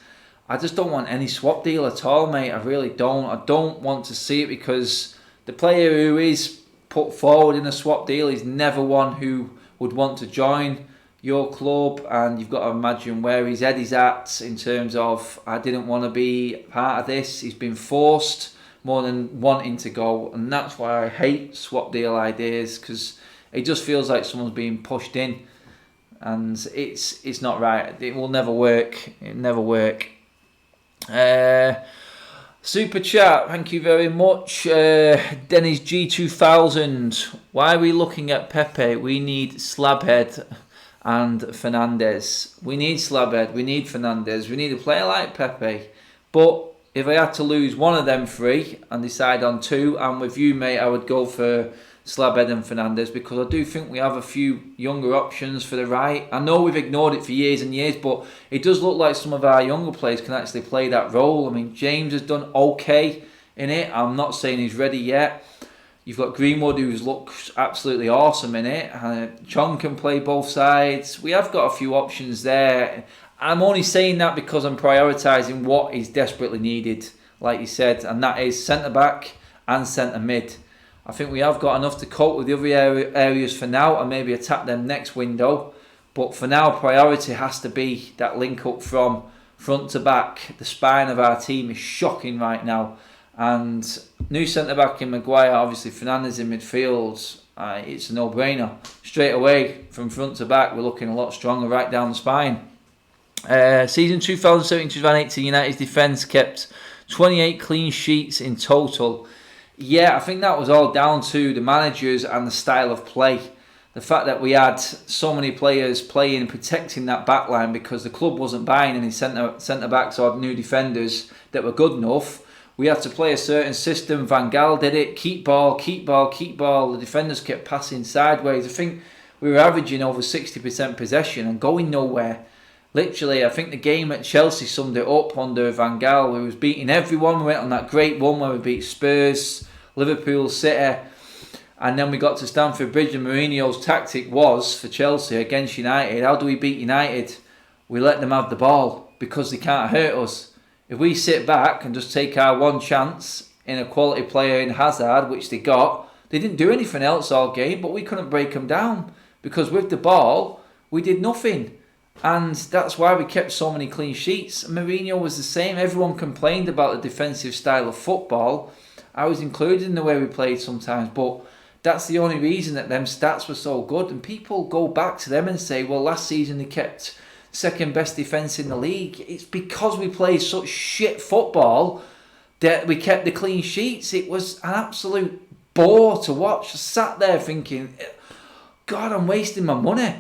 I just don't want any swap deal at all, mate. I really don't. I don't want to see it, because the player who is put forward in a swap deal is never one who would want to join your club, and you've got to imagine where his head is at in terms of, I didn't want to be part of this. He's been forced more than wanting to go, and that's why I hate swap deal ideas, because it just feels like someone's being pushed in, and it's not right. It will never work. It never work. Super chat, thank you very much. Dennis G2000. Why are we looking at Pepe? We need Slabhead and Fernandes. We need Slabhead, we need Fernandes, we need a player like Pepe. But if I had to lose one of them three and decide on two, and with you, mate, I would go for Slabhead and Fernandes, because I do think we have a few younger options for the right. I know we've ignored it for years and years, but it does look like some of our younger players can actually play that role. I mean, James has done okay in it. I'm not saying he's ready yet. You've got Greenwood, who looks absolutely awesome in it. Chong can play both sides. We have got a few options there. I'm only saying that because I'm prioritising what is desperately needed, like you said, and that is centre-back and centre-mid. I think we have got enough to cope with the other areas for now, and maybe attack them next window. But for now, priority has to be that link up from front to back. The spine of our team is shocking right now. And new centre-back in Maguire, obviously Fernandes in midfield, it's a no-brainer. Straight away, from front to back, we're looking a lot stronger right down the spine. Season 2017-2018, United's defence kept 28 clean sheets in total. Yeah, I think that was all down to the managers and the style of play. The fact that we had so many players playing and protecting that back line because the club wasn't buying any centre-backs or new defenders that were good enough. We had to play a certain system. Van Gaal did it. Keep ball, keep ball, keep ball. The defenders kept passing sideways. I think we were averaging over 60% possession and going nowhere. Literally, I think the game at Chelsea summed it up under Van Gaal. We was beating everyone. We went on that great one where we beat Spurs, Liverpool, City. And then we got to Stamford Bridge and Mourinho's tactic was, for Chelsea against United, how do we beat United? We let them have the ball because they can't hurt us. If we sit back and just take our one chance in a quality player in Hazard, which they got, they didn't do anything else all game, but we couldn't break them down. Because with the ball, we did nothing. And that's why we kept so many clean sheets. Mourinho was the same. Everyone complained about the defensive style of football. I was included in the way we played sometimes, but that's the only reason that them stats were so good. And people go back to them and say, well, last season they kept second best defence in the league. It's because we played such shit football that we kept the clean sheets. It was an absolute bore to watch. I sat there thinking, God, I'm wasting my money.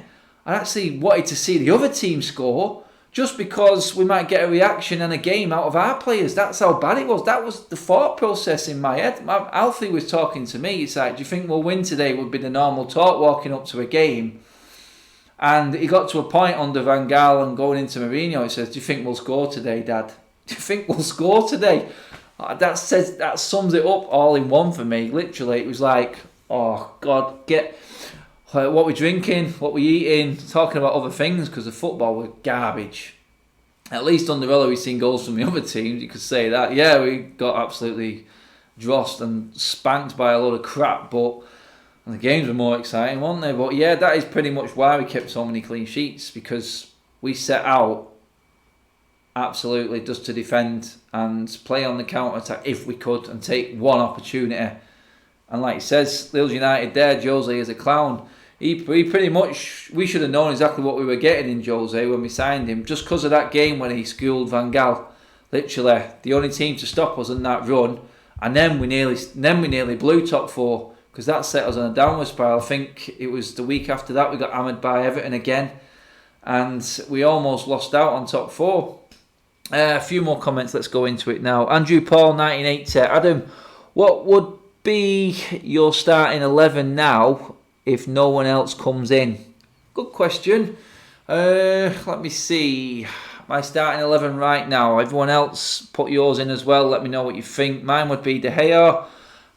I actually wanted to see the other team score just because we might get a reaction and a game out of our players. That's how bad it was. That was the thought process in my head. Alfie was talking to me. It's like, do you think we'll win today? Would be the normal talk walking up to a game. And he got to a point under Van Gaal and going into Mourinho. He says, do you think we'll score today, Dad? Do you think we'll score today? That sums it up all in one for me. Literally, it was like, oh, God, what we're drinking, what we're eating, talking about other things because the football was garbage. At least under Ella we've seen goals from the other teams, you could say that. Yeah, we got absolutely drossed and spanked by a load of crap, but the games were more exciting, weren't they? But yeah, that is pretty much why we kept so many clean sheets, because we set out absolutely just to defend and play on the counter-attack if we could and take one opportunity. And like he says, Leeds United there, Jose is a clown. He pretty much, we should have known exactly what we were getting in Jose when we signed him, just because of that game when he schooled Van Gaal. Literally, the only team to stop us in that run, and then we nearly blew top four, because that set us on a downward spiral. I think it was the week after that we got hammered by Everton again, and we almost lost out on top four. A few more comments, let's go into it now. Andrew Paul, 1980. Adam, what would be your starting 11 now if no one else comes in? Good question. Let me see. My starting 11 right now. Everyone else, put yours in as well. Let me know what you think. Mine would be De Gea.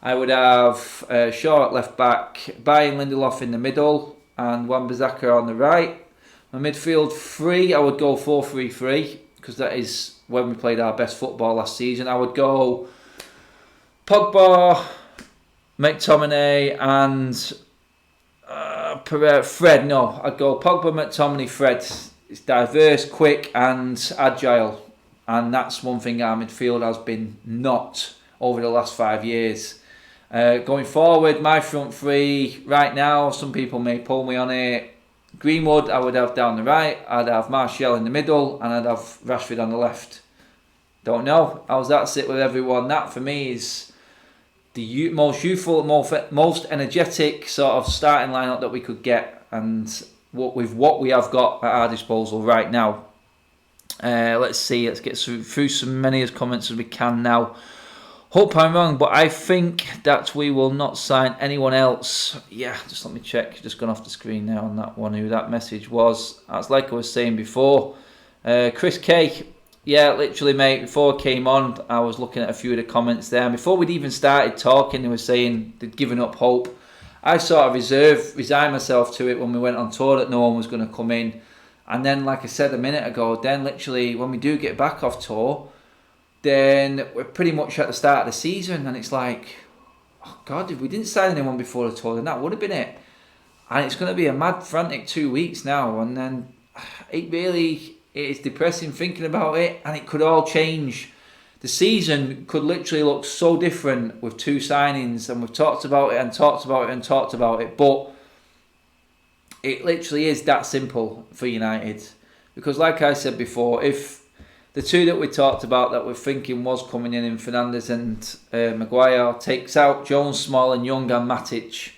I would have Shaw at left back, Bayern Lindelof in the middle, and Wan-Bissaka on the right. My midfield three, I would go 4-3-3, because that is when we played our best football last season. I would go Pogba, McTominay, and Fred. No, I'd go Pogba, McTominay, Fred. It's diverse, quick and agile, and that's one thing our midfield has been not over the last 5 years. Going forward, my front three right now, some people may pull me on it. Greenwood I would have down the right, I'd have Martial in the middle, and I'd have Rashford on the left. Don't know, how's that sit with everyone? That for me is the most youthful, most energetic sort of starting lineup that we could get, and with what we have got at our disposal right now. Let's see, let's get through as many comments as we can now. Hope I'm wrong, but I think that we will not sign anyone else. Yeah, just let me check. Just gone off the screen now on that one, who that message was. That's like I was saying before. Chris K. Yeah, literally, mate, before I came on, I was looking at a few of the comments there. And before we'd even started talking, they were saying they'd given up hope. I sort of resigned myself to it when we went on tour that no one was going to come in. And then, like I said a minute ago, then literally, when we do get back off tour, then we're pretty much at the start of the season, and it's like, oh God, if we didn't sign anyone before the tour, then that would have been it. And it's going to be a mad, frantic 2 weeks now, and then it is depressing thinking about it, and it could all change. The season could literally look so different with two signings, and we've talked about it and talked about it and talked about it, but it literally is that simple for United. Because like I said before, if the two that we talked about that we're thinking was coming in Fernandes and Maguire, takes out Jones, Smalling, Young and Matic,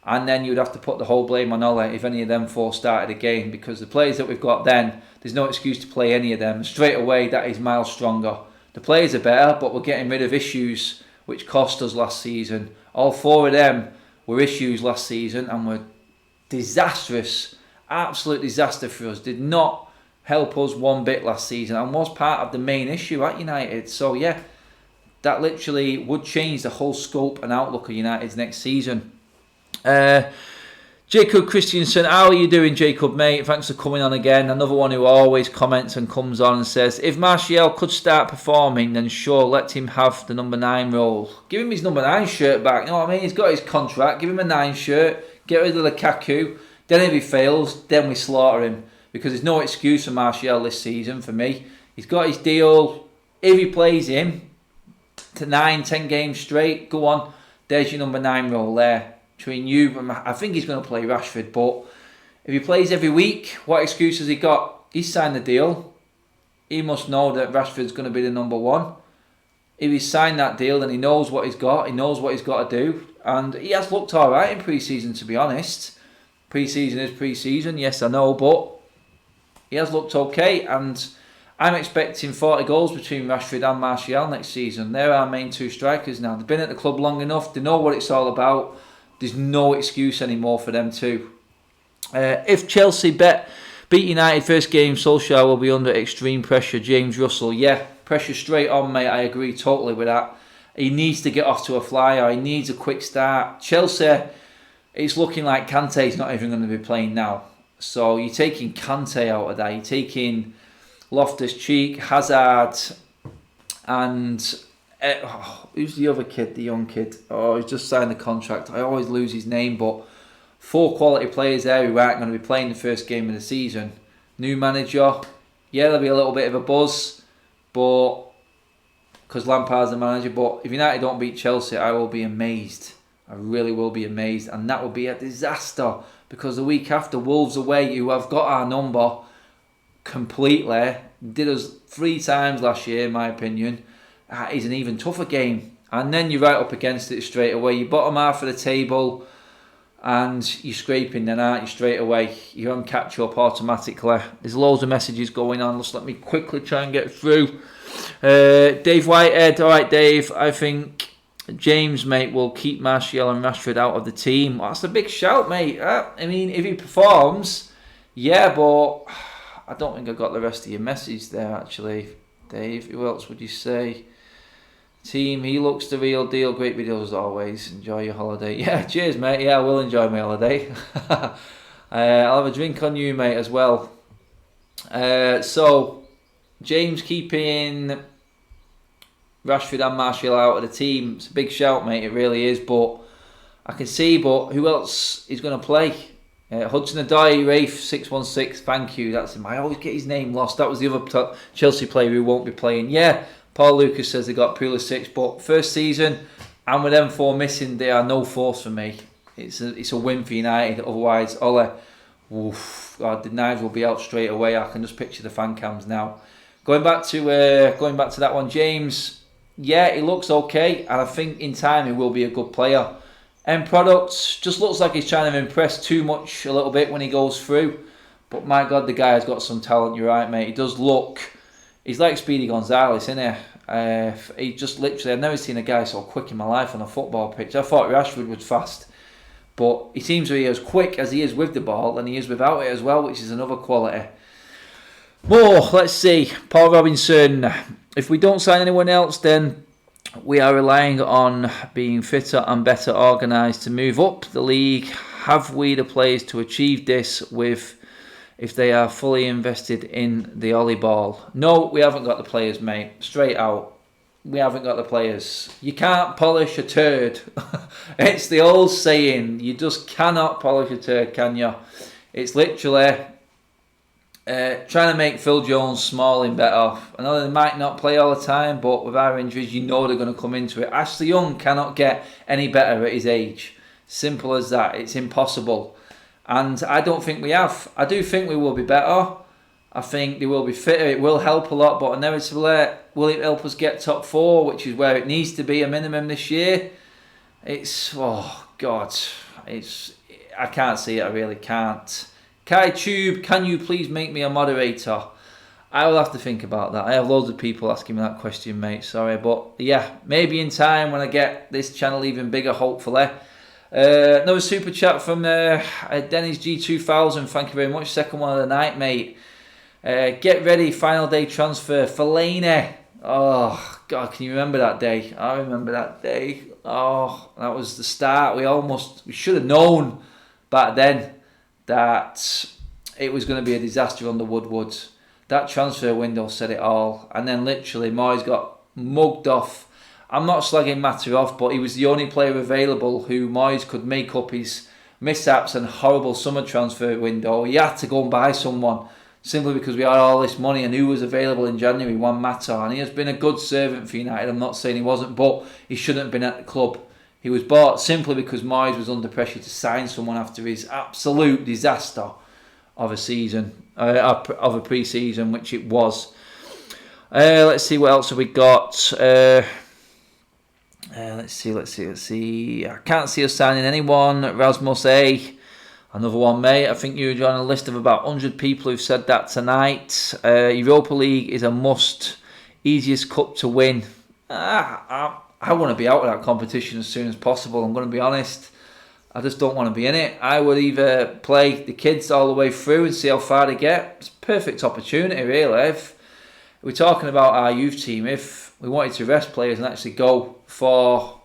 and then you'd have to put the whole blame on Ole if any of them four started again, because the players that we've got then, there's no excuse to play any of them. Straight away, that is miles stronger. The players are better, but we're getting rid of issues which cost us last season. All four of them were issues last season and were disastrous, absolute disaster for us. Did not help us one bit last season and was part of the main issue at United. So yeah, that literally would change the whole scope and outlook of United's next season. Jacob Christiansen, how are you doing, Jacob, mate? Thanks for coming on again. Another one who always comments and comes on and says, if Martial could start performing, then sure, let him have the number 9 role. Give him his number 9 shirt back. You know what I mean? He's got his contract. Give him a 9 shirt. Get rid of the Lukaku. Then if he fails, then we slaughter him. Because there's no excuse for Martial this season for me. He's got his deal. If he plays him to 9-10 games straight, go on. There's your number 9 role there. Between you and I think he's going to play Rashford, but if he plays every week, what excuse has he got? He's signed the deal. He must know that Rashford's going to be the number 1. If he's signed that deal, then he knows what he's got. He knows what he's got to do. And he has looked alright in pre-season, to be honest. Pre-season is pre-season, yes I know, but he has looked okay. And I'm expecting 40 goals between Rashford and Martial next season. They're our main 2 strikers now. They've been at the club long enough. They know what it's all about. There's no excuse anymore for them too. If Chelsea beat United first game, Solskjaer will be under extreme pressure. James Russell, yeah, pressure straight on, mate. I agree totally with that. He needs to get off to a flyer. He needs a quick start. Chelsea, it's looking like Kante's not even going to be playing now. So you're taking Kante out of that. You're taking Loftus-Cheek, Hazard, and who's the other kid, the young kid? Oh, he's just signed the contract. I always lose his name, but 4 quality players there who aren't going to be playing the first game of the season. New manager, yeah, there'll be a little bit of a buzz, but because Lampard's the manager. But if United don't beat Chelsea, I will be amazed. I really will be amazed, and that will be a disaster because the week after, Wolves away, who have got our number completely, did us 3 times last year, in my opinion. Is an even tougher game, and then you're right up against it straight away. You bottom half of the table and you're scraping then, aren't you, straight away. You're on catch up automatically. There's loads of messages going on. Just let me quickly try and get through. Dave Whitehead, alright Dave, I think James, mate, will keep Martial and Rashford out of the team. That's a big shout, mate. I mean, if he performs, yeah, but I don't think I got the rest of your message there actually, Dave. Who else would you say? Team, he looks the real deal. Great videos as always. Enjoy your holiday. Yeah, cheers, mate. Yeah, I will enjoy my holiday. I'll have a drink on you, mate, as well. So, James keeping Rashford and Martial out of the team. It's a big shout, mate. It really is. But I can see, but who else is going to play? Hudson-Odoi, Rafe 616. Thank you. That's him. I always get his name lost. That was the other Chelsea player who won't be playing. Yeah. Paul Lucas says they got Pulisic, but first season, and with them 4 missing, they are no force for me. It's a win for United. Otherwise, Ole, oof, God, the knives will be out straight away. I can just picture the fan cams now. Going back to that one, James. Yeah, he looks okay, and I think in time he will be a good player. End products just looks like he's trying to impress too much a little bit when he goes through. But my God, the guy has got some talent. You're right, mate. He does look. He's like Speedy Gonzalez, isn't he? He just literally, I've never seen a guy so quick in my life on a football pitch. I thought Rashford was fast, but he seems to be as quick as he is with the ball and he is without it as well, which is another quality. More, let's see. Paul Robinson. If we don't sign anyone else, then we are relying on being fitter and better organised to move up the league. Have we the players to achieve this with? If they are fully invested in the Ollie ball? No, we haven't got the players, mate. Straight out. We haven't got the players. You can't polish a turd. It's the old saying. You just cannot polish a turd, can you? It's literally trying to make Phil Jones Smalling better. I know they might not play all the time, but with our injuries, you know they're going to come into it. Ashley Young cannot get any better at his age. Simple as that. It's impossible. And I don't think we have. I do think we will be better. I think they will be fitter. It will help a lot, but inevitably, will it help us get top 4, which is where it needs to be a minimum this year? Oh God, I can't see it. I really can't. Kai Tube, can you please make me a moderator? I will have to think about that. I have loads of people asking me that question, mate. Sorry, but yeah, maybe in time when I get this channel even bigger, hopefully. Another super chat from Dennis G2000. Thank you very much. Second one of the night, mate. Get ready, final day transfer. Fellaini. Oh, God, can you remember that day? I remember that day. Oh, that was the start. We should have known back then that it was going to be a disaster on the Woodwards. That transfer window said it all. And then literally, Moyes got mugged off. I'm not slagging Mata off, but he was the only player available who Moyes could make up his mishaps and horrible summer transfer window. He had to go and buy someone simply because we had all this money, and who was available in January? Juan Mata. And he has been a good servant for United. I'm not saying he wasn't, but he shouldn't have been at the club. He was bought simply because Moyes was under pressure to sign someone after his absolute disaster of a season, of a pre-season, which it was. Let's see what else have we got. Let's see. I can't see us signing anyone. Rasmus A. Another one, mate. I think you're on a list of about 100 people who've said that tonight. Europa League is a must. Easiest cup to win. I want to be out of that competition as soon as possible. I'm going to be honest. I just don't want to be in it. I would either play the kids all the way through and see how far they get. It's a perfect opportunity, really. If we're talking about our youth team, if we wanted to rest players and actually go for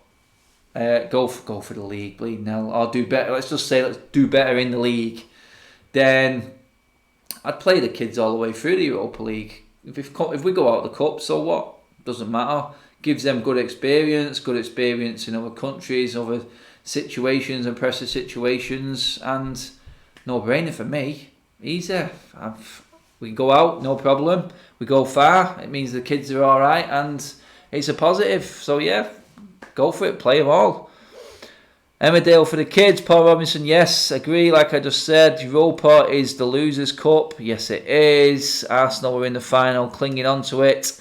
the league, bleeding hell, or do better. Let's just say let's do better in the league. Then I'd play the kids all the way through the Europa League. If we go out of the cup, so what? Doesn't matter. Gives them good experience in other countries, other situations and pressure situations, and no brainer for me. Easy. We go out, no problem. We go far. It means the kids are all right, and it's a positive. So yeah, go for it. Play them all. Emmerdale for the kids. Paul Robinson, yes, agree. Like I just said, Europa is the losers' cup. Yes, it is. Arsenal were in the final, clinging on to it.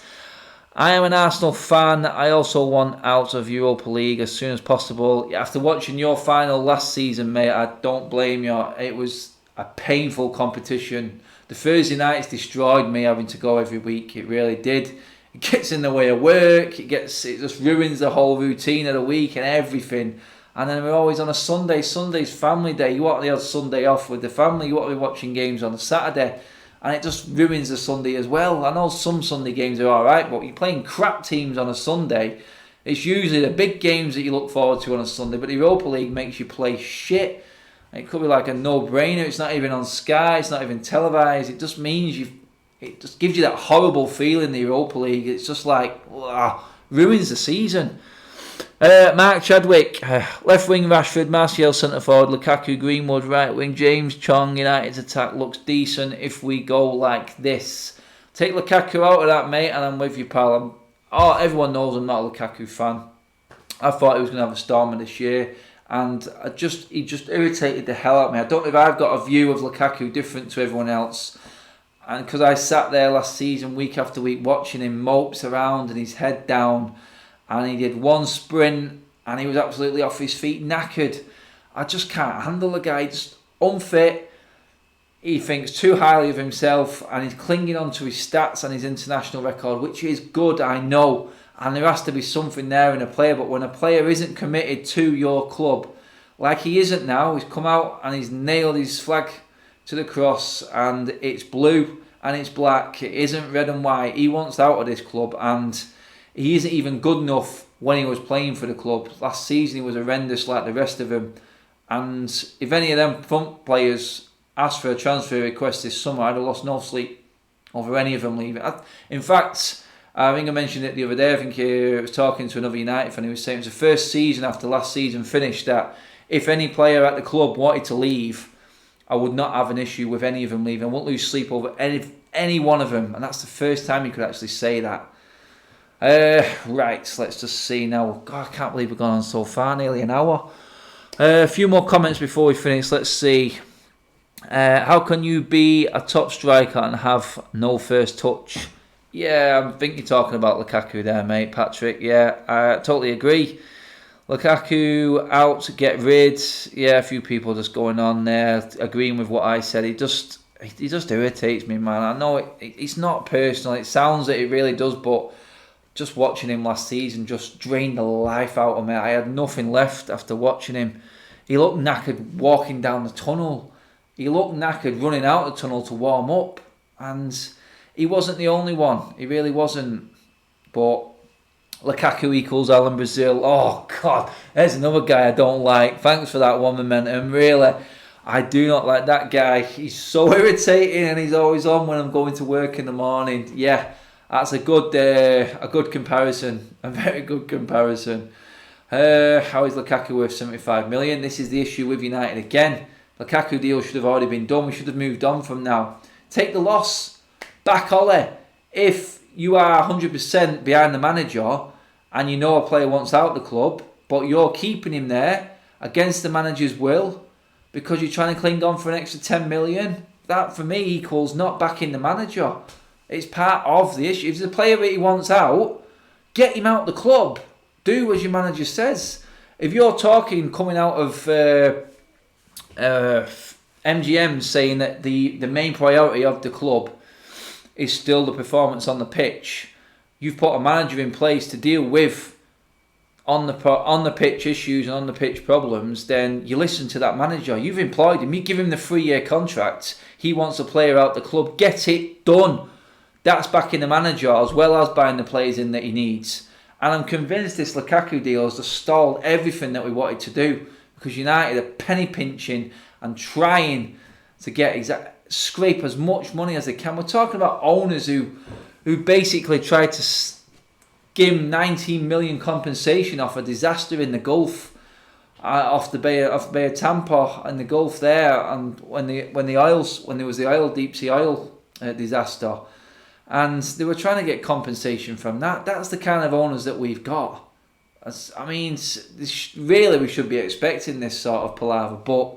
I am an Arsenal fan. I also want out of Europa League as soon as possible. After watching your final last season, mate, I don't blame you. It was a painful competition. The Thursday nights destroyed me having to go every week. It really did. It gets in the way of work. It just ruins the whole routine of the week and everything. And then we're always on a Sunday. Sunday's family day. You want to have Sunday off with the family. You want to be watching games on a Saturday. And it just ruins the Sunday as well. I know some Sunday games are alright, but you're playing crap teams on a Sunday. It's usually the big games that you look forward to on a Sunday, but the Europa League makes you play shit. It could be like a no-brainer. It's not even on Sky. It's not even televised. It just means it just gives you that horrible feeling, the Europa League. It's just like, ruins the season. Mark Chadwick, left wing Rashford, Martial centre forward, Lukaku, Greenwood, right wing James, Chong. United's attack looks decent if we go like this. Take Lukaku out of that, mate, and I'm with you, pal. Everyone knows I'm not a Lukaku fan. I thought he was going to have a stormer this year, and he just irritated the hell out of me. I don't know if I've got a view of Lukaku different to everyone else, and because I sat there last season week after week watching him mopes around and his head down. And he did one sprint and he was absolutely off his feet, knackered. I just can't handle the guy, just unfit. He thinks too highly of himself and he's clinging on to his stats and his international record, which is good, I know. And there has to be something there in a player. But when a player isn't committed to your club, like he isn't now, he's come out and he's nailed his flag to the cross and it's blue and it's black. It isn't red and white. He wants out of this club and he isn't even good enough when he was playing for the club. Last season he was horrendous like the rest of them. And if any of them front players asked for a transfer request this summer, I'd have lost no sleep over any of them leaving. In fact, I think I mentioned it the other day. I think I was talking to another United fan who was saying it was the first season after last season finished that if any player at the club wanted to leave, I would not have an issue with any of them leaving. I wouldn't lose sleep over any one of them. And that's the first time you could actually say that. Right, let's just see now. God, I can't believe we've gone on so far, nearly an hour. A few more comments before we finish. Let's see. How can you be a top striker and have no first touch? Yeah, I think you're talking about Lukaku there, mate, Patrick. Yeah, I totally agree. Lukaku out to get rid. Yeah, a few people just going on there, agreeing with what I said. He just irritates me, man. I know it's not personal. It sounds that it really does, but just watching him last season just drained the life out of me. I had nothing left after watching him. He looked knackered walking down the tunnel. He looked knackered running out the tunnel to warm up. And he wasn't the only one. He really wasn't. But Lukaku equals Alan Brazil. Oh, God. There's another guy I don't like. Thanks for that one, Momentum. Really, I do not like that guy. He's so irritating and he's always on when I'm going to work in the morning. Yeah, that's a good comparison. A very good comparison. How is Lukaku worth 75 million? This is the issue with United again. Lukaku deal should have already been done. We should have moved on from now. Take the loss. Back Ole. If you are 100% behind the manager and you know a player wants out the club, but you're keeping him there against the manager's will because you're trying to cling on for an extra 10 million, that for me equals not backing the manager. It's part of the issue. If there's a player that he wants out, get him out the club. Do as your manager says. If you're talking coming out of MGM saying that the main priority of the club is still the performance on the pitch, you've put a manager in place to deal with on the pitch issues and on the pitch problems, then you listen to that manager. You've employed him. You give him the 3-year contract. He wants a player out the club. Get it done. That's backing the manager as well as buying the players in that he needs. And I'm convinced this Lukaku deal has just stalled everything that we wanted to do because United are penny pinching and trying to get scrape as much money as they can. We're talking about owners who basically tried to skim 19 million compensation off a disaster in the Gulf, off the Bay of Tampa in the Gulf there, and when there was the deep sea oil disaster, and they were trying to get compensation from that. That's the kind of owners that we've got. We should be expecting this sort of palaver, but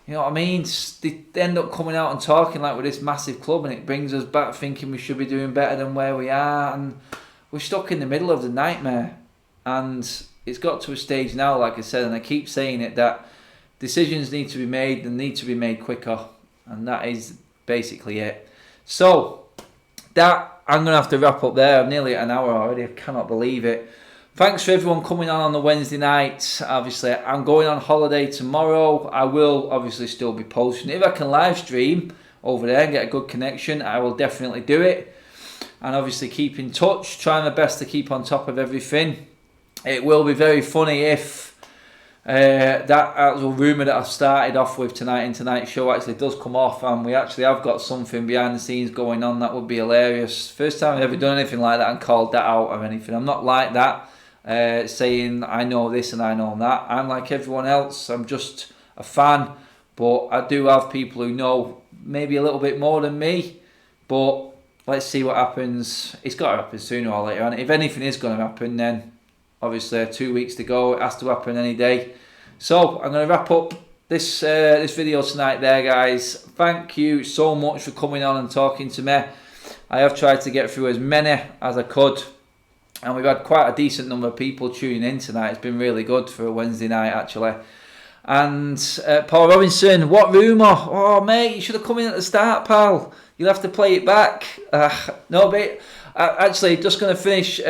you know what I mean? They end up coming out and talking like we're this massive club, and it brings us back thinking we should be doing better than where we are, and we're stuck in the middle of the nightmare. And it's got to a stage now, like I said, and I keep saying it, that decisions need to be made and need to be made quicker, and that is basically it. So that I'm going to have to wrap up there. I'm nearly at an hour already. I cannot believe it. Thanks for everyone coming on the Wednesday night. Obviously, I'm going on holiday tomorrow. I will obviously still be posting. If I can live stream over there and get a good connection, I will definitely do it. And obviously keep in touch, trying my best to keep on top of everything. It will be very funny if that actual rumour that I've started off with tonight in tonight's show actually does come off, and we actually have got something behind the scenes going on. That would be hilarious. First time I've ever done anything like that and called that out or anything. I'm not like that, saying I know this and I know that. I'm like everyone else. I'm just a fan, but I do have people who know maybe a little bit more than me. But let's see what happens. It's got to happen sooner or later. And if anything is going to happen, then obviously 2 weeks to go. It has to happen any day. So I'm going to wrap up this video tonight there, guys. Thank you so much for coming on and talking to me. I have tried to get through as many as I could, and we've had quite a decent number of people tuning in tonight. It's been really good for a Wednesday night, actually. And Paul Robinson, what rumour? Oh, mate, you should have come in at the start, pal. You'll have to play it back. No, but actually, just going to finish.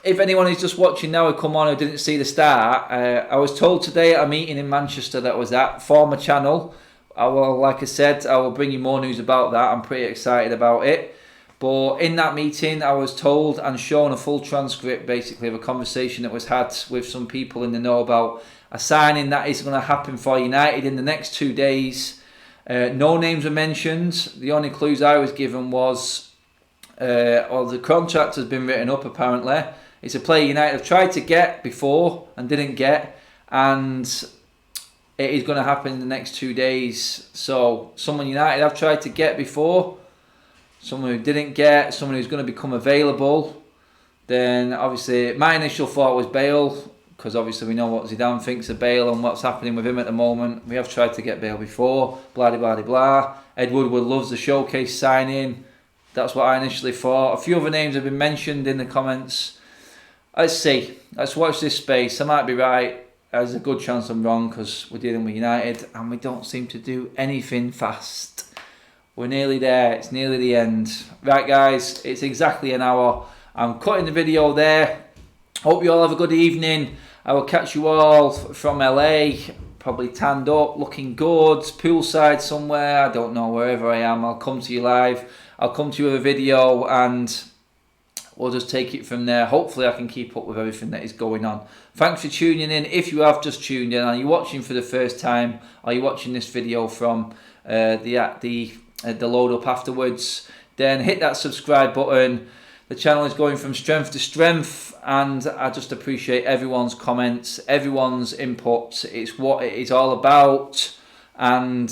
If anyone is just watching now who come on who didn't see the start, I was told today at a meeting in Manchester that was at former channel. Like I said, I will bring you more news about that. I'm pretty excited about it. But in that meeting, I was told and shown a full transcript, basically, of a conversation that was had with some people in the know about a signing that is going to happen for United in the next 2 days. No names were mentioned. The only clues I was given was, the contract has been written up, apparently. It's a player United have tried to get before and didn't get, and it is going to happen in the next 2 days. So someone United have tried to get before, someone who didn't get, someone who's going to become available. Then obviously my initial thought was Bale, because obviously we know what Zidane thinks of Bale and what's happening with him at the moment. We have tried to get Bale before, blah, blah, blah, blah. Ed Woodward loves the showcase signing. That's what I initially thought. A few other names have been mentioned in the comments. Let's see. Let's watch this space. I might be right. There's a good chance I'm wrong because we're dealing with United and we don't seem to do anything fast. We're nearly there. It's nearly the end. Right, guys, it's exactly an hour. I'm cutting the video there. Hope you all have a good evening. I will catch you all from LA. Probably tanned up, looking good. Poolside somewhere. I don't know, wherever I am. I'll come to you live. I'll come to you with a video and we'll just take it from there. Hopefully I can keep up with everything that is going on. Thanks for tuning in. If you have just tuned in, are you watching for the first time? Are you watching this video from the load up afterwards? Then hit that subscribe button. The channel is going from strength to strength and I just appreciate everyone's comments, everyone's inputs. It's what it is all about and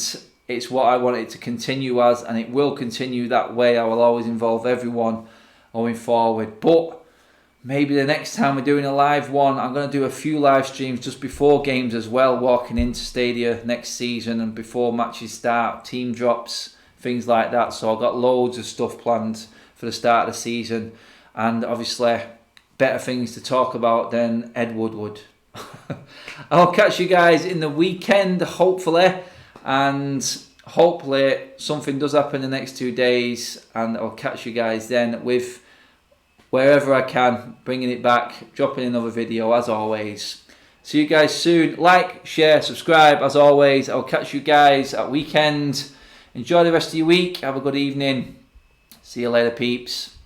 it's what I want it to continue as, and it will continue that way. I will always involve everyone going forward. But maybe the next time we're doing a live one, I'm going to do a few live streams just before games as well, walking into stadia next season and before matches start, team drops, things like that. So I've got loads of stuff planned for the start of the season, and obviously better things to talk about than Ed Woodward. I'll catch you guys in the weekend, hopefully, and hopefully something does happen in the next 2 days, and I'll catch you guys then with wherever I can, bringing it back, dropping another video as always. See you guys soon. Like, share, subscribe as always. I'll catch you guys at weekend. Enjoy the rest of your week. Have a good evening. See you later, peeps.